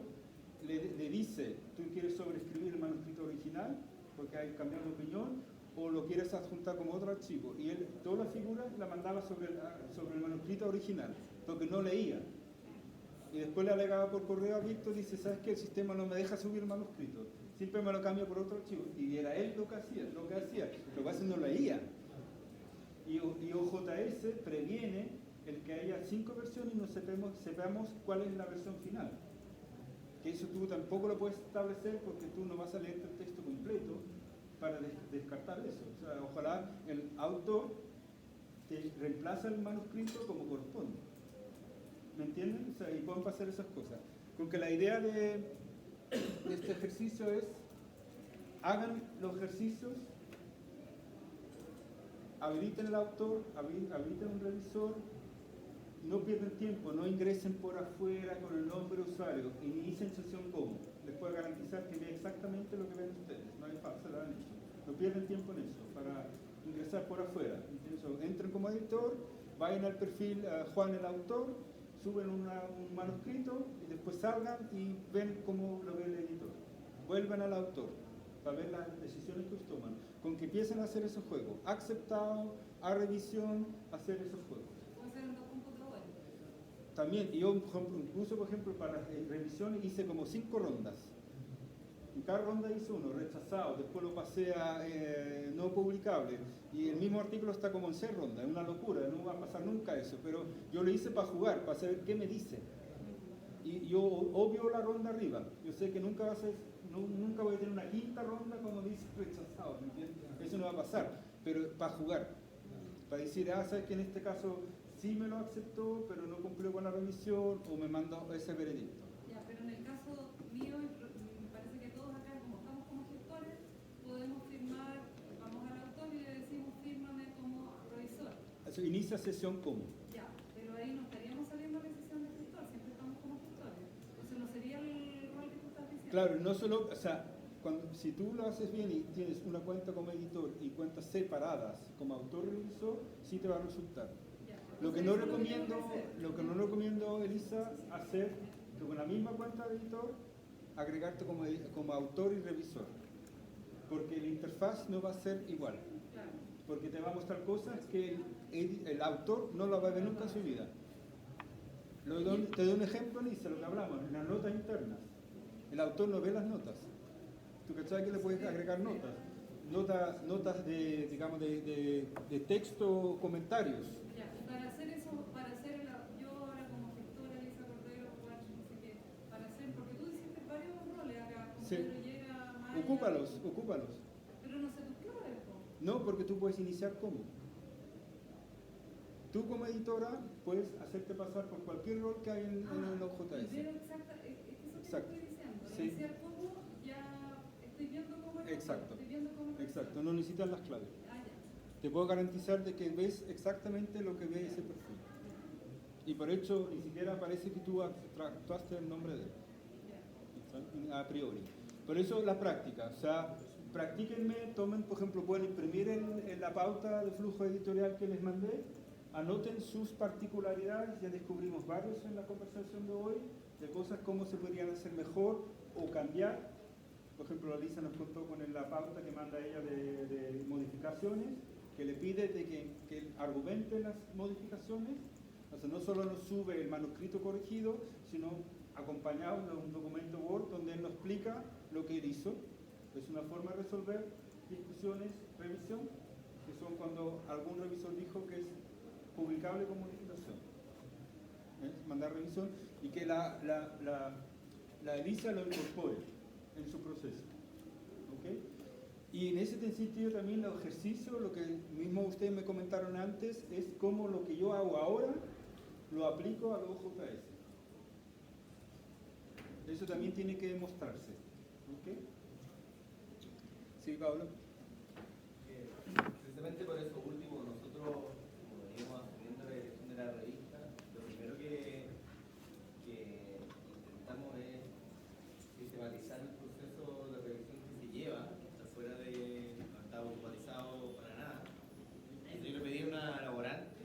le dice, ¿tú quieres sobreescribir el manuscrito original porque hay cambiado de opinión o lo quieres adjuntar como otro archivo? Y él toda la figura la mandaba sobre el manuscrito original porque no leía. Y después le alegaba por correo a Víctor, dice, ¿sabes qué? El sistema no me deja subir el manuscrito, siempre me lo cambia por otro archivo. Y era él lo que hacía, lo que hace no leía. Y OJS previene el que haya 5 versiones y no sepamos cuál es la versión final. Que eso tú tampoco lo puedes establecer porque tú no vas a leer el texto completo para descartar eso. O sea, ojalá el autor te reemplaza el manuscrito como corresponde. ¿Me entienden? O sea, y pueden pasar esas cosas. Con que la idea de este ejercicio es, hagan los ejercicios, habiliten el autor, habiliten un revisor, no pierdan tiempo, no ingresen por afuera con el nombre de usuario, inicien sesión como. Les puedo garantizar que ve exactamente lo que ven ustedes, no hay falsa, lo han hecho. No pierden tiempo en eso, para ingresar por afuera. Entonces, entren como editor, vayan al perfil Juan el autor, suben un manuscrito y después salgan y ven cómo lo ve el editor. Vuelvan al autor para ver las decisiones que toman. Con que empiecen a hacer esos juegos. Aceptado, a revisión, hacer esos juegos. Puede ser en 2.0. También, y yo incluso por ejemplo para las revisiones hice como 5 rondas. En cada ronda hice uno, rechazado, después lo pasé a no publicable. Y el mismo artículo está como en 6 rondas, es una locura, no va a pasar nunca eso. Pero yo lo hice para jugar, para saber qué me dice. Y yo obvio la ronda arriba. Yo sé que nunca voy a tener una 5ª ronda cuando dice rechazado, ¿me entiendes? Eso no va a pasar, pero para jugar. Para decir, sabes que en este caso sí me lo aceptó, pero no cumplió con la revisión o me mandó ese veredicto. Ya, pero en el caso mío, me parece que todos acá, como estamos como gestores, podemos firmar, vamos al autor y le decimos fírmame como revisor. Eso inicia sesión como. Ya, pero ahí no estaríamos saliendo a la sesión de gestor, siempre estamos como gestores. Entonces no sería el rol que tú estás diciendo. Claro, no solo, o sea, si tú lo haces bien y tienes una cuenta como editor y cuentas separadas como autor revisor, sí te va a resultar. Ya, Lo que no entonces, eso es lo que recomiendo, recomiendo, Elisa, hacer que con la misma cuenta de editor agregarte como autor y revisor. Porque la interfaz no va a ser igual. Claro. Porque te va a mostrar cosas que el autor no la va a ver nunca en su vida. Te doy un ejemplo, Elisa, lo que hablamos, en las notas internas. El autor no ve las notas. ¿Tú cachai que le puedes agregar notas? Notas de, digamos, de texto, comentarios. Ya, y para hacer eso, yo ahora como gestora, Elisa Cordero, Juan, no sé qué, para hacer, porque tú hiciste varios roles acá, como Sí. Pedro Llega, Maya, Ocúpalos. pero no sé tus claves, po. No, porque tú puedes iniciar como. Tú como editora puedes hacerte pasar por cualquier rol que hay en el OJS. Y ver exacta, es que eso que Exacto. te estoy diciendo, Sí. iniciar cómo, ya estoy viendo cómo es, Exacto. estoy viendo cómo es. Exacto, no necesitas las claves. Ah, ya. Te puedo garantizar de que ves exactamente lo que ve ese perfil. Y por hecho, ni siquiera parece que tú actuaste el nombre de él. A priori. Por eso la práctica, o sea, practíquenme, tomen, por ejemplo, pueden imprimir la pauta de flujo editorial que les mandé, anoten sus particularidades, ya descubrimos varios en la conversación de hoy, de cosas cómo se podrían hacer mejor o cambiar. Por ejemplo, Lisa nos contó con la pauta que manda ella de modificaciones, que le pide de que argumente las modificaciones. O sea, no solo nos sube el manuscrito corregido, sino acompañado de un documento Word donde él nos explica lo que él hizo. Es una forma de resolver discusiones, revisión, que son cuando algún revisor dijo que es publicable con modificación. Mandar revisión y que la Elisa lo incorpore en su proceso. ¿Okay? Y en ese sentido también los ejercicios, lo que mismo ustedes me comentaron antes, es cómo lo que yo hago ahora lo aplico al OJS. Eso también tiene que demostrarse. ¿Ok? Sí, Pablo. Precisamente por eso último, nosotros, como veníamos asumiendo la dirección de la revista, lo primero que intentamos es sistematizar el proceso de revisión que se lleva, está fuera de, no está automatizado para nada. Entonces yo le pedí a una laborante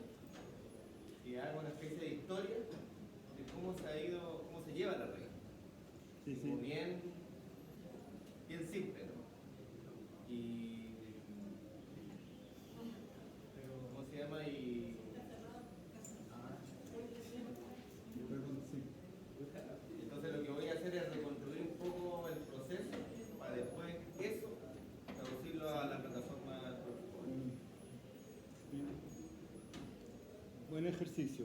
que haga una especie de historia de cómo se ha ido, cómo se lleva la revista. Sí, Como sí. bien simple, ¿no? Y ¿cómo se llama? Perdón, sí. Entonces lo que voy a hacer es reconstruir un poco el proceso para después eso traducirlo a la plataforma. Bien. Buen ejercicio.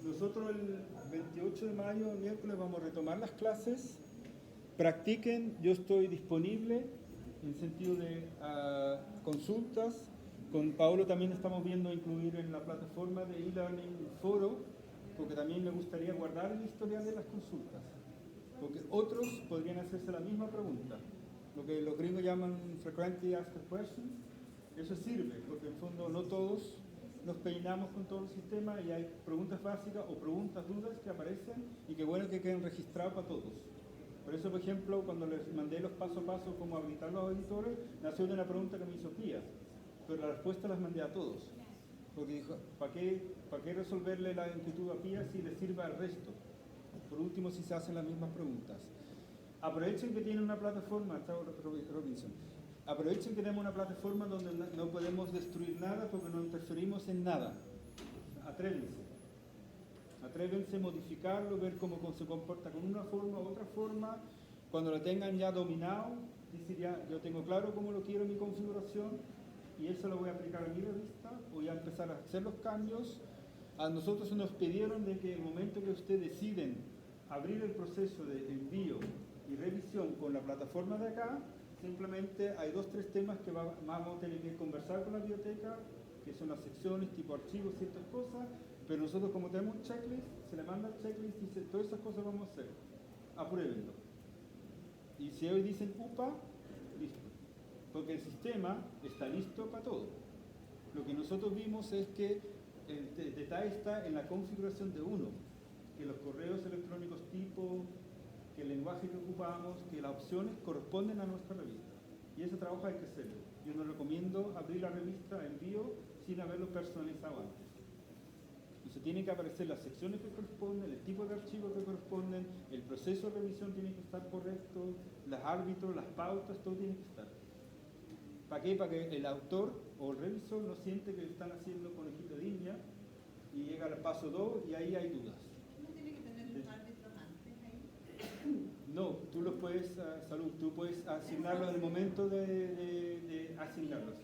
Nosotros el 28 de mayo, miércoles, vamos a retomar las clases. Practiquen, yo estoy disponible en sentido de consultas. Con Paolo también estamos viendo incluir en la plataforma de e-learning un foro, porque también me gustaría guardar el historial de las consultas, porque otros podrían hacerse la misma pregunta, lo que los gringos llaman frequently asked questions. Eso sirve, porque en el fondo no todos nos peinamos con todo el sistema y hay preguntas básicas o preguntas, dudas que aparecen y que bueno que queden registrados para todos. Por eso, por ejemplo, cuando les mandé los paso a paso como habilitar los auditores, nació de una pregunta que me hizo Pía, pero la respuesta las mandé a todos. Porque dijo, ¿para qué resolverle la inquietud a Pía si le sirve al resto? Por último, si se hacen las mismas preguntas. Aprovechen que tienen una plataforma, chao Robinson, aprovechen que tenemos una plataforma donde no podemos destruir nada porque no interferimos en nada. Atrévense. Atrévense a modificarlo, ver cómo se comporta con una forma u otra forma. Cuando lo tengan ya dominado, decir ya, yo tengo claro cómo lo quiero en mi configuración y eso lo voy a aplicar a mi revista, voy a empezar a hacer los cambios. A nosotros nos pidieron de que en el momento que ustedes deciden abrir el proceso de envío y revisión con la plataforma de acá, simplemente hay 2 o 3 temas que vamos a tener que conversar con la biblioteca, que son las secciones, tipo archivos, ciertas cosas, pero nosotros como tenemos un checklist, se le manda el checklist y dice, todas esas cosas vamos a hacer, apruébenlo. Y si hoy dicen UPA, listo, porque el sistema está listo para todo. Lo que nosotros vimos es que el detalle está en la configuración de uno, que los correos electrónicos tipo, que el lenguaje que ocupamos, que las opciones corresponden a nuestra revista. Y ese trabajo hay que hacerlo. Yo no recomiendo abrir la revista envío sin haberlo personalizado antes. Entonces tienen que aparecer las secciones que corresponden, el tipo de archivos que corresponden, el proceso de revisión tiene que estar correcto, los árbitros, las pautas, todo tiene que estar. ¿Para qué? Para que el autor o el revisor no siente que están haciendo conejito de India y llega al paso 2 y ahí hay dudas. ¿No tiene que tener los árbitros antes ahí? No, tú los puedes, Salud, tú puedes asignarlos en el momento de asignarlos.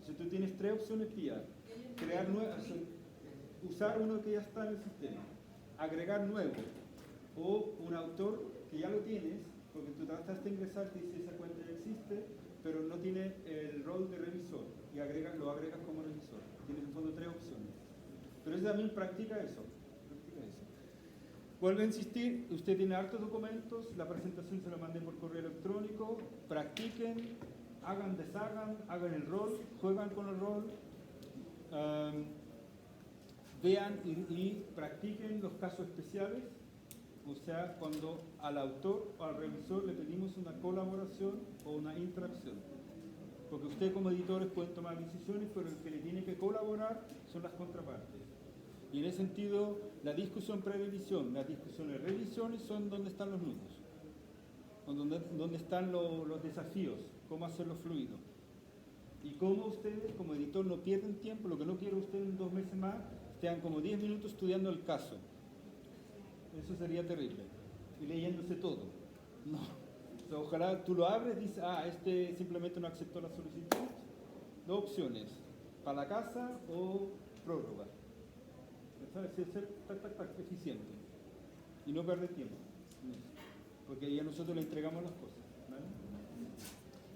Si tú tienes 3 opciones, Pía, crear nuevas, usar uno que ya está en el sistema, agregar nuevo, o un autor que ya lo tienes, porque tú trataste de ingresar, te dice esa cuenta ya existe, pero no tiene el rol de revisor, y lo agregas como revisor. Tienes en fondo 3 opciones. Pero eso también practica eso. Vuelvo a insistir, usted tiene hartos documentos, la presentación se la mandé por correo electrónico, practiquen, hagan, deshagan, hagan el rol, juegan con el rol, vean y practiquen los casos especiales, o sea, cuando al autor o al revisor le pedimos una colaboración o una interacción. Porque ustedes como editores pueden tomar decisiones, pero el que le tiene que colaborar son las contrapartes. Y en ese sentido, la discusión pre-revisión, las discusiones revisiones son donde están los nudos, donde están los desafíos, cómo hacerlo fluido. Y cómo ustedes como editor no pierden tiempo, lo que no quiero ustedes en 2 meses más, estén como 10 minutos estudiando el caso. Eso sería terrible. Y leyéndose todo. No. O sea, ojalá tú lo abres y dices, este simplemente no aceptó la solicitud. 2 opciones, para la casa o prórroga. ¿Sabes? Ser eficiente y no perder tiempo, porque ya nosotros le entregamos las cosas. ¿Vale?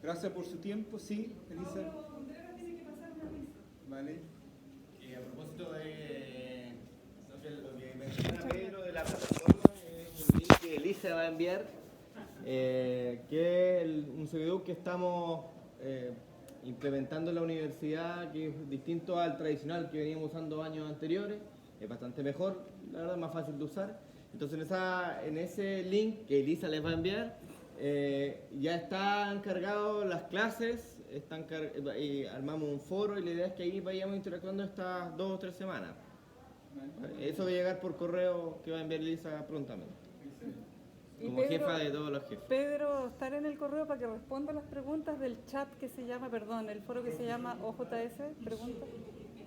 Gracias por su tiempo. Sí, Elisa. Pablo Contreras tiene que pasar una lista. Vale. A propósito de Lo que menciona Pedro de la plataforma es un link que Elisa va a enviar, que es un CBU que estamos implementando en la universidad, que es distinto al tradicional que veníamos usando años anteriores. Es bastante mejor, la verdad, más fácil de usar. Entonces en ese link que Elisa les va a enviar, ya están cargadas las clases, y armamos un foro y la idea es que ahí vayamos interactuando estas 2 o 3 semanas. Eso va a llegar por correo que va a enviar Elisa prontamente, Y como jefa de todos los jefes. Pedro, estar en el correo para que responda las preguntas del chat que se llama, perdón, el foro que se llama OJS, preguntas.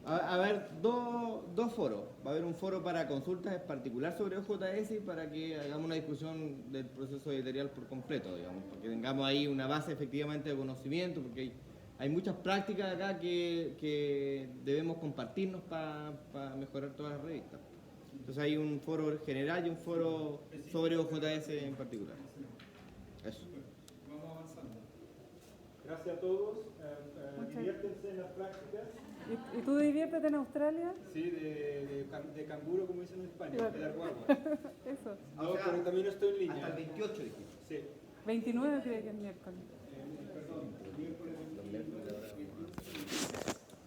A haber dos foros. Va a haber un foro para consultas en particular sobre OJS y para que hagamos una discusión del proceso editorial por completo, digamos, porque tengamos ahí una base efectivamente de conocimiento, porque hay muchas prácticas acá que debemos compartirnos para mejorar todas las revistas. Entonces hay un foro general y un foro sobre OJS en particular. Eso. Vamos avanzando. Gracias a todos. Muchas- Diviértense en las prácticas. ¿Y tú diviértete en Australia? Sí, de canguro, como dicen en España, Claro. de dar guagua. Eso. No, O sea, pero también estoy en línea. Hasta el 28 dijimos. Sí. 29 creo que es miércoles. Perdón.